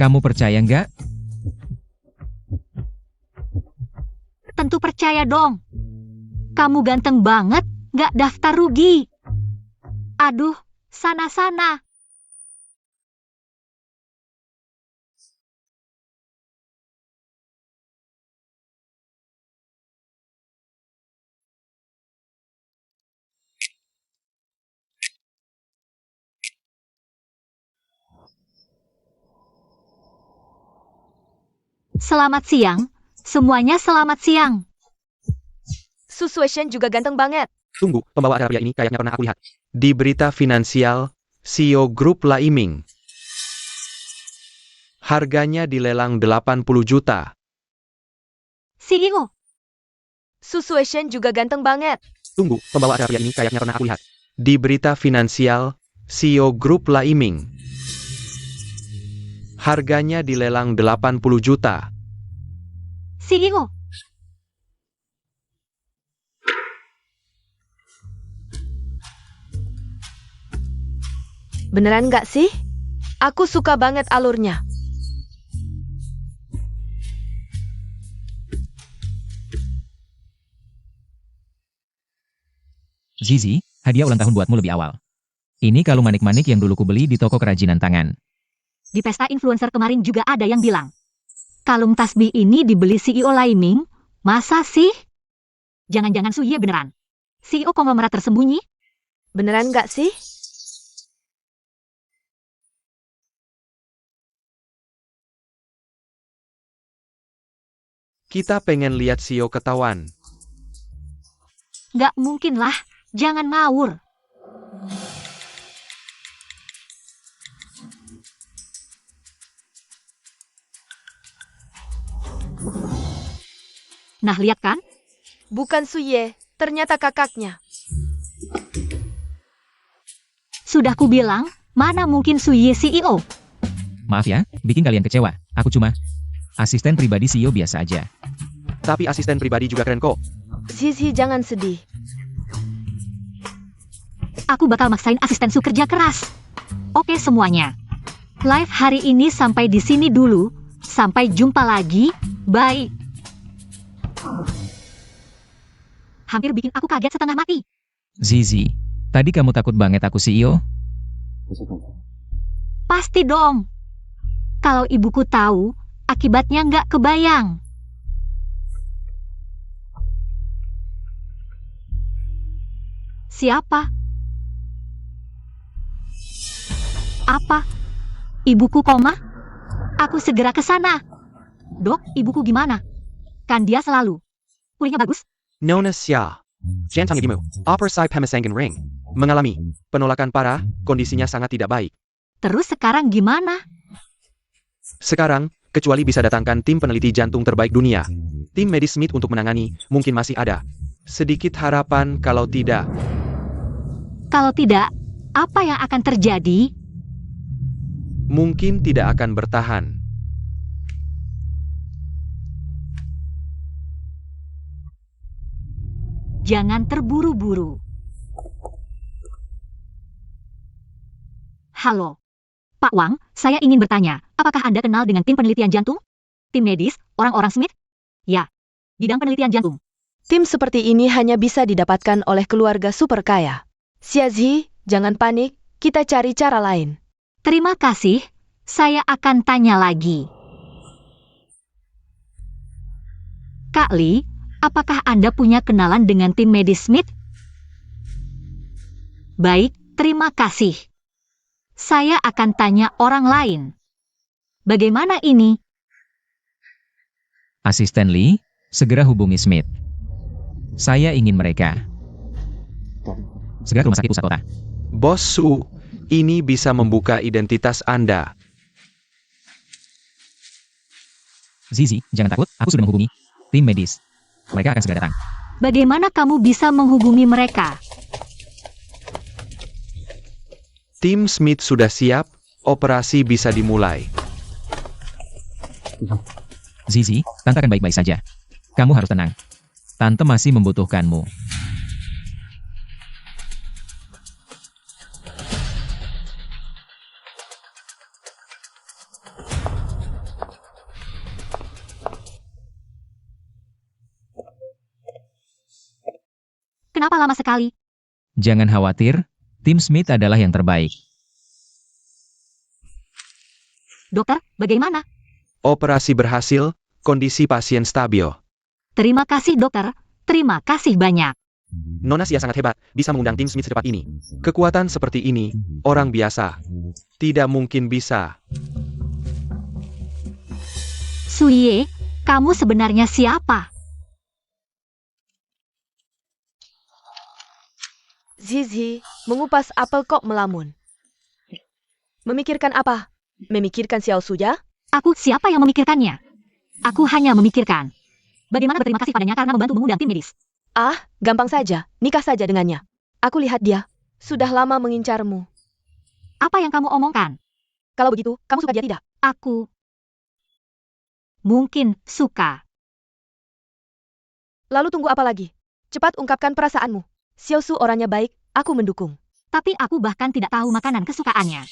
Kamu percaya nggak? Tentu percaya dong. Kamu ganteng banget, nggak daftar rugi. Aduh, sana-sana. Selamat siang. Semuanya selamat siang. Su Sueshen juga ganteng banget. Tunggu, pembawa acara pria ini kayaknya pernah aku lihat. Di berita finansial, CEO Grup Laiming. Harganya dilelang 80 juta. CEO. Su Sueshen juga ganteng banget. Tunggu, pembawa acara pria ini kayaknya pernah aku lihat. Di berita finansial, CEO Grup Laiming. Harganya dilelang 80 juta. CEO. Beneran nggak sih? Aku suka banget alurnya. Zizi, hadiah ulang tahun buatmu lebih awal. Ini kalung manik-manik yang dulu kubeli di toko kerajinan tangan. Di pesta influencer kemarin juga ada yang bilang. Kalung tasbih ini dibeli CEO Laiming? Masa sih? Jangan-jangan Suye beneran. CEO konglomerat tersembunyi? Beneran nggak sih? Kita pengen lihat CEO ketahuan. Nggak mungkin lah. Jangan ngawur. Nah, lihat kan? Bukan Suye, ternyata kakaknya. Sudah kubilang, mana mungkin Suye CEO? Maaf ya, bikin kalian kecewa. Aku cuma asisten pribadi CEO biasa aja. Tapi asisten pribadi juga keren kok. Zizi jangan sedih. Aku bakal maksain asisten Su kerja keras. Oke semuanya. Live hari ini sampai di sini dulu. Sampai jumpa lagi. Bye. Hampir bikin aku kaget setengah mati. Zizi, tadi kamu takut banget aku CEO? Pasti dong. Kalau ibuku tahu, akibatnya nggak kebayang. Siapa? Apa? Ibuku koma? Aku segera ke sana. Dok, ibuku gimana? Kan dia selalu. Pulihnya bagus? Nona Xia. Jantang ibumu, Opersai Pemasanggan Ring. Mengalami penolakan parah, kondisinya sangat tidak baik. Terus sekarang gimana? Sekarang, kecuali bisa datangkan tim peneliti jantung terbaik dunia. Tim medis Smith untuk menangani, mungkin masih ada sedikit harapan kalau tidak. Kalau tidak, apa yang akan terjadi? Mungkin tidak akan bertahan. Jangan terburu-buru. Halo. Pak Wang, saya ingin bertanya, apakah Anda kenal dengan tim penelitian jantung? Tim medis, orang-orang Smith? Ya, bidang penelitian jantung. Tim seperti ini hanya bisa didapatkan oleh keluarga super kaya. Xiazi, jangan panik, kita cari cara lain. Terima kasih, saya akan tanya lagi. Kak Lee, apakah Anda punya kenalan dengan tim medis Smith? Baik, terima kasih. Saya akan tanya orang lain. Bagaimana ini? Asisten Lee, segera hubungi Smith. Saya ingin mereka. Segera ke rumah sakit pusat kota. Bos Su, ini bisa membuka identitas Anda. Zizi, jangan takut, aku sudah menghubungi tim medis. Mereka akan segera datang. Bagaimana kamu bisa menghubungi mereka? Tim Smith sudah siap, operasi bisa dimulai. Zizi, Tante akan baik-baik saja. Kamu harus tenang. Tante masih membutuhkanmu. Kenapa lama sekali? Jangan khawatir, tim Smith adalah yang terbaik. Dokter, bagaimana? Operasi berhasil, kondisi pasien stabil. Terima kasih dokter, terima kasih banyak. Nona Sia sangat hebat, bisa mengundang tim Smith secepat ini. Kekuatan seperti ini, orang biasa tidak mungkin bisa. Suye, kamu sebenarnya siapa? Zizi, mengupas apel kok melamun. Memikirkan apa? Memikirkan Xiao Suja? Aku siapa yang memikirkannya? Aku hanya memikirkan. Bagaimana berterima kasih padanya karena membantu mengundang tim medis. Ah, gampang saja, nikah saja dengannya. Aku lihat dia. Sudah lama mengincarmu. Apa yang kamu omongkan? Kalau begitu, kamu suka dia tidak? Aku mungkin suka. Lalu tunggu apa lagi? Cepat ungkapkan perasaanmu. Xiao Su orangnya baik, aku mendukung. Tapi aku bahkan tidak tahu makanan kesukaannya.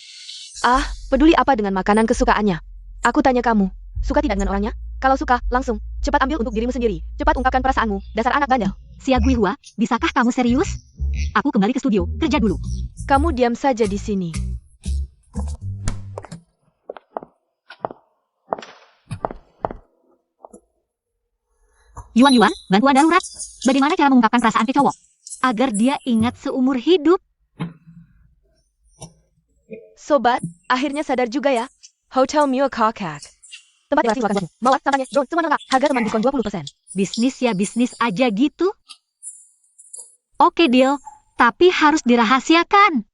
Ah, peduli apa dengan makanan kesukaannya? Aku tanya kamu, suka tidak dengan orangnya? Kalau suka, langsung. Cepat ambil untuk dirimu sendiri. Cepat ungkapkan perasaanmu, dasar anak bandel. Xia Guihua, bisakah kamu serius? Aku kembali ke studio, kerja dulu. Kamu diam saja di sini. Yuan, bantuan darurat. Bagaimana cara mengungkapkan perasaan ke cowok? Agar dia ingat seumur hidup. Sobat, akhirnya sadar juga ya. Hotel Mio Kakak. Tempat relasi makan bosmu. Mawar, sampahnya, drone, semua lengkap. Harga teman diskon 20%. Bisnis ya bisnis aja gitu. Oke deal, tapi harus dirahasiakan.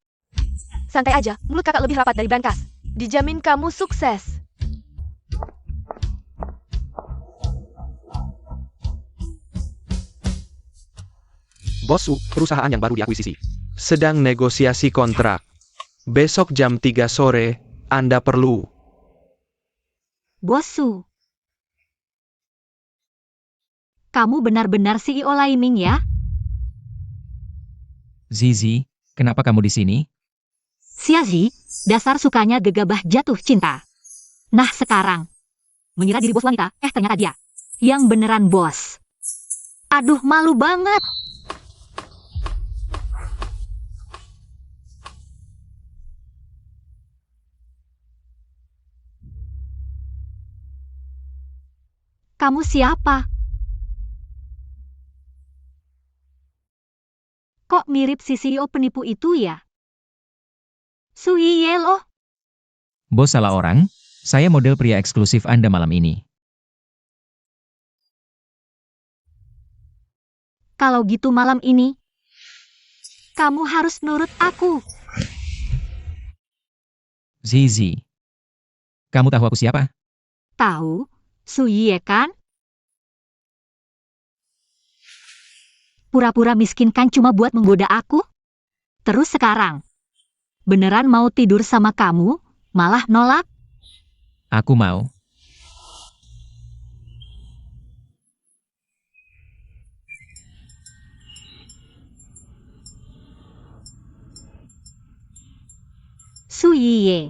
Santai aja, mulut kakak lebih rapat dari brankas. Dijamin kamu sukses. Bos Su, perusahaan yang baru diakuisisi sedang negosiasi kontrak. Besok jam 3 sore, Anda perlu. Bos Su. Kamu benar-benar CEO Lai Ming ya? Zizi, kenapa kamu di sini? Xiazi, dasar sukanya gegabah jatuh cinta. Nah sekarang, mengira diri bos wanita, ternyata dia. Yang beneran bos. Aduh malu banget. Kamu siapa? Kok mirip si CEO penipu itu ya? Sui Ye loh. Bos salah orang, saya model pria eksklusif Anda malam ini. Kalau gitu malam ini, kamu harus nurut aku. Zizi. Kamu tahu aku siapa? Tahu, Sui Ye kan? Pura-pura miskin kan cuma buat menggoda aku? Terus sekarang, beneran mau tidur sama kamu, malah nolak? Aku mau. Sui Ye.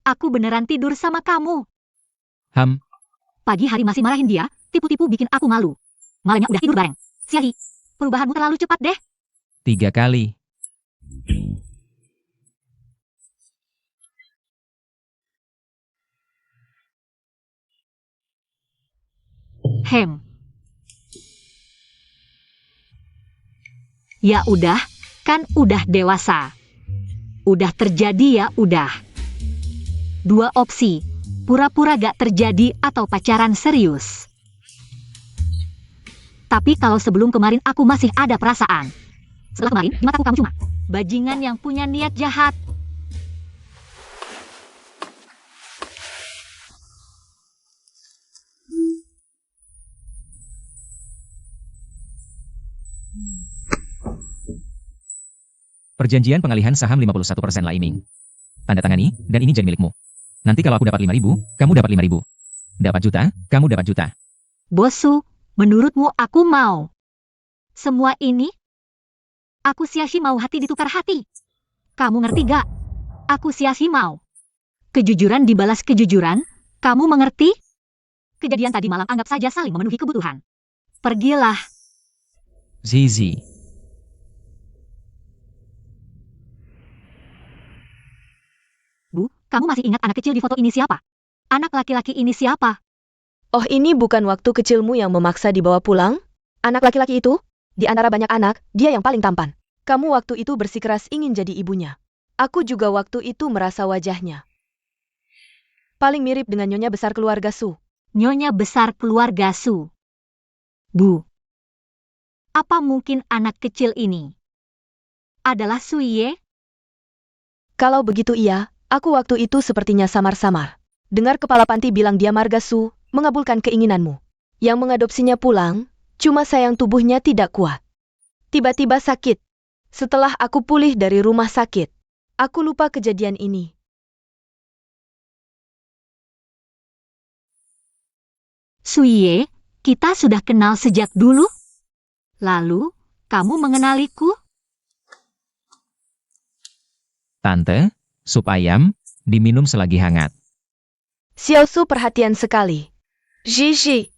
Aku beneran tidur sama kamu. Pagi hari masih marahin dia, tipu-tipu bikin aku malu. Malamnya udah tidur bareng. Siahi, perubahanmu terlalu cepat deh. 3 kali. Ya udah, kan udah dewasa. Udah terjadi ya udah. 2 opsi, pura-pura gak terjadi atau pacaran serius. Tapi kalau sebelum kemarin aku masih ada perasaan. Setelah kemarin, di mataku kamu cuma bajingan yang punya niat jahat. Perjanjian pengalihan saham 51% Laiming. Tanda tangani, dan ini jadi milikmu. Nanti kalau aku dapat 5.000, kamu dapat 5.000. Dapat juta, kamu dapat juta. Bosu, menurutmu aku mau semua ini? Aku Siashi mau hati ditukar hati. Kamu ngerti gak? Aku Siashi mau kejujuran dibalas kejujuran, kamu mengerti? Kejadian tadi malam anggap saja saling memenuhi kebutuhan. Pergilah. Zizi. Bu, kamu masih ingat anak kecil di foto ini siapa? Anak laki-laki ini siapa? Oh, ini bukan waktu kecilmu yang memaksa dibawa pulang? Anak laki-laki itu? Di antara banyak anak, dia yang paling tampan. Kamu waktu itu bersikeras ingin jadi ibunya. Aku juga waktu itu merasa wajahnya paling mirip dengan nyonya besar keluarga Su. Nyonya besar keluarga Su. Bu, apa mungkin anak kecil ini adalah Suye? Kalau begitu iya, aku waktu itu sepertinya samar-samar. Dengar kepala panti bilang dia marga Su, mengabulkan keinginanmu. Yang mengadopsinya pulang, cuma sayang tubuhnya tidak kuat. Tiba-tiba sakit. Setelah aku pulih dari rumah sakit, aku lupa kejadian ini. Suye, kita sudah kenal sejak dulu? Lalu, kamu mengenaliku? Tante, sup ayam, diminum selagi hangat. Xiao Su perhatian sekali. Zhi.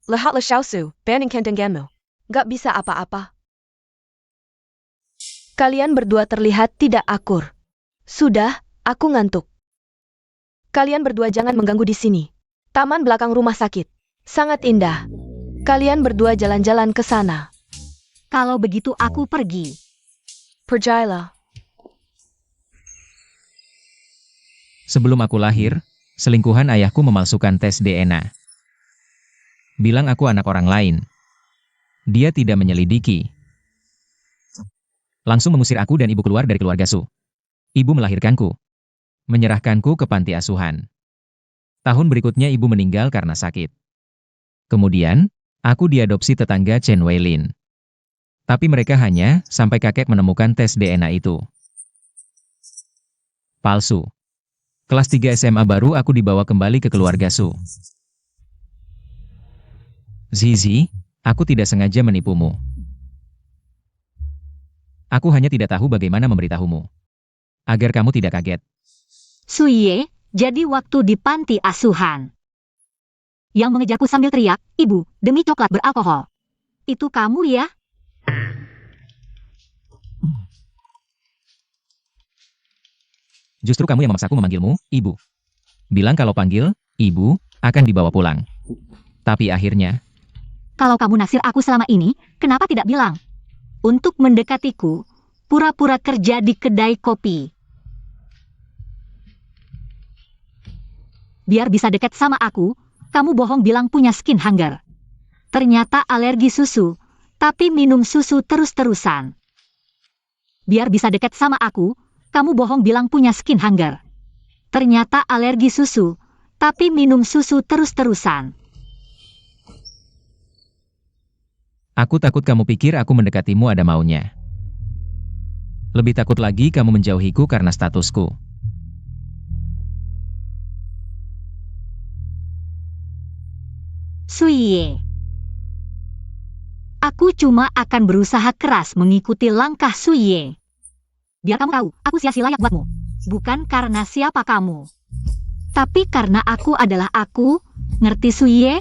Lihatlah Xiao Su, bandingkan denganmu. Gak bisa apa-apa. Kalian berdua terlihat tidak akur. Sudah, aku ngantuk. Kalian berdua jangan mengganggu di sini. Taman belakang rumah sakit. Sangat indah. Kalian berdua jalan-jalan ke sana. Kalau begitu aku pergi. Pergilah. Sebelum aku lahir, selingkuhan ayahku memalsukan tes DNA. Bilang aku anak orang lain. Dia tidak menyelidiki. Langsung mengusir aku dan ibu keluar dari keluarga Su. Ibu melahirkanku. Menyerahkanku ke panti asuhan. Tahun berikutnya ibu meninggal karena sakit. Kemudian, aku diadopsi tetangga Chen Weilin. Tapi mereka hanya sampai kakek menemukan tes DNA itu. Palsu. Kelas 3 SMA baru aku dibawa kembali ke keluarga Su. Zizi, aku tidak sengaja menipumu. Aku hanya tidak tahu bagaimana memberitahumu. Agar kamu tidak kaget. Suye, jadi waktu di panti asuhan. Yang mengejarku sambil teriak, "Ibu, demi coklat beralkohol." Itu kamu ya? Justru kamu yang memaksaku memanggilmu, Ibu. Bilang kalau panggil, Ibu, akan dibawa pulang. Tapi akhirnya, Kalau kamu naksir aku selama ini, kenapa tidak bilang? Untuk mendekatiku, pura-pura kerja di kedai kopi. Biar bisa dekat sama aku, kamu bohong bilang punya skin hunger. Ternyata alergi susu, tapi minum susu terus-terusan. Biar bisa dekat sama aku, kamu bohong bilang punya skin hunger. Ternyata alergi susu, tapi minum susu terus-terusan. aku takut kamu pikir aku mendekatimu ada maunya. Lebih takut lagi kamu menjauhiku karena statusku. Suye. Aku cuma akan berusaha keras mengikuti langkah Suye. Biar kamu tahu, aku sia-sia layak buatmu. Bukan karena siapa kamu. Tapi karena aku adalah aku, ngerti Suye?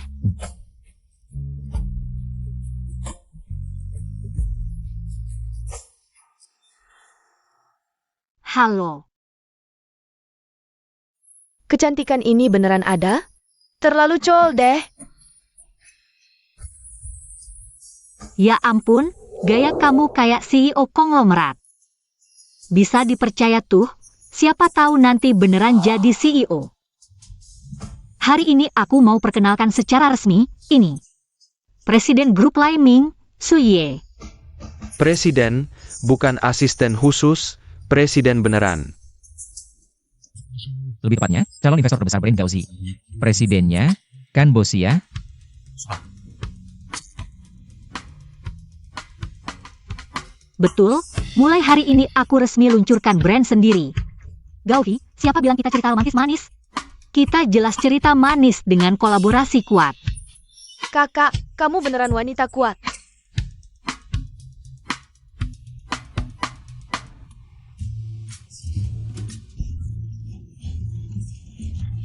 Halo. Kecantikan ini beneran ada? Terlalu col deh. Ya ampun, gaya kamu kayak CEO konglomerat. Bisa dipercaya tuh, siapa tahu nanti beneran jadi CEO. Hari ini aku mau perkenalkan secara resmi, ini. Presiden grup Liming, Suye. Presiden, bukan asisten khusus, presiden beneran. Lebih tepatnya, calon investor terbesar Brain Gauzy. Presidennya, kan bos ya? Betul, mulai hari ini aku resmi luncurkan brand sendiri. Gauzy, siapa bilang kita cerita romantis manis? Kita jelas cerita manis dengan kolaborasi kuat. Kakak, kamu beneran wanita kuat.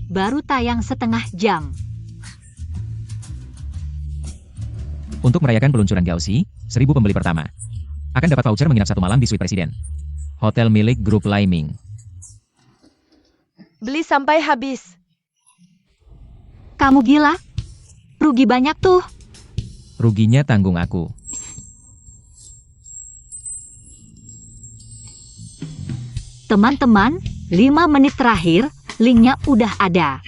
Baru tayang setengah jam. Untuk merayakan peluncuran Gauzy, 1000 pembeli pertama akan dapat voucher menginap 1 malam di suite presiden. Hotel milik grup Liming. Beli sampai habis. Kamu gila? Rugi banyak tuh. Ruginya tanggung aku. Teman-teman, 5 menit terakhir, linknya udah ada.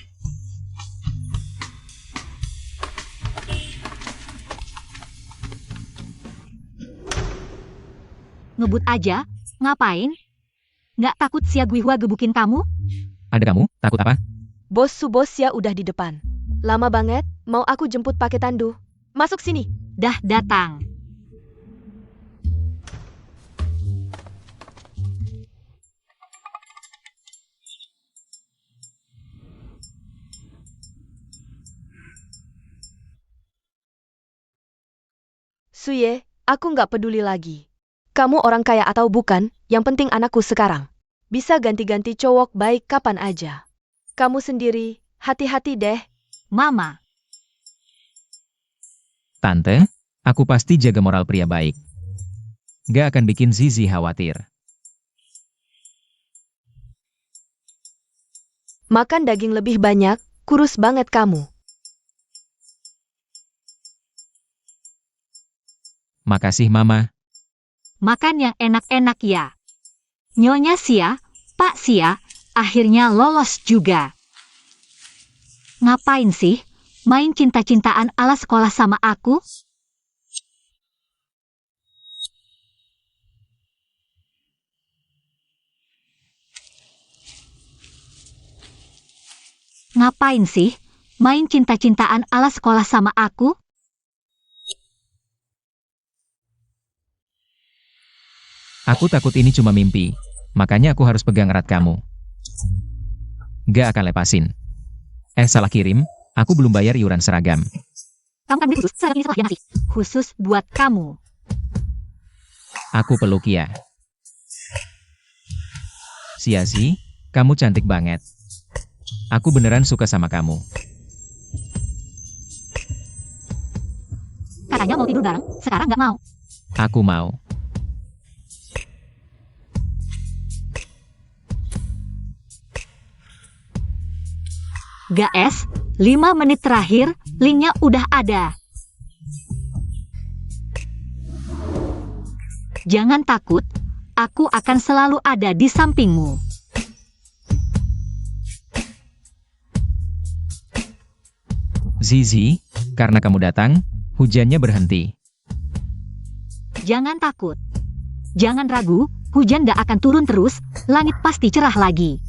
Ngebut aja, ngapain? Nggak takut Sia Guihua gebukin kamu? Ada kamu, takut apa? Bos Subosya udah di depan. Lama banget, mau aku jemput pakai tandu. Masuk sini. Dah datang. Suye, aku nggak peduli lagi. Kamu orang kaya atau bukan, yang penting anakku sekarang. Bisa ganti-ganti cowok baik kapan aja. Kamu sendiri, hati-hati deh. Mama, Tante, aku pasti jaga moral pria baik. Gak akan bikin Zizi khawatir. Makan daging lebih banyak, kurus banget kamu. Makasih Mama. makan yang enak-enak ya. Nyonya Sia, Pak Sia, akhirnya lolos juga. Ngapain sih? Main cinta-cintaan ala sekolah sama aku? Ngapain sih? Main cinta-cintaan ala sekolah sama aku? Aku takut ini cuma mimpi. Makanya aku harus pegang erat kamu. Gak akan lepasin. Salah kirim. Aku belum bayar iuran seragam. Kamu kan beli khusus, seragam ini setelah dia ngasih. Khusus buat kamu. Aku peluk ya. Sia-si, kamu cantik banget. Aku beneran suka sama kamu. Katanya mau tidur bareng, sekarang nggak mau. Aku mau. Guys, 5 menit terakhir, linknya udah ada. Jangan takut, aku akan selalu ada di sampingmu. Zizi, karena kamu datang, hujannya berhenti. Jangan takut. Jangan ragu, hujan gak akan turun terus, langit pasti cerah lagi.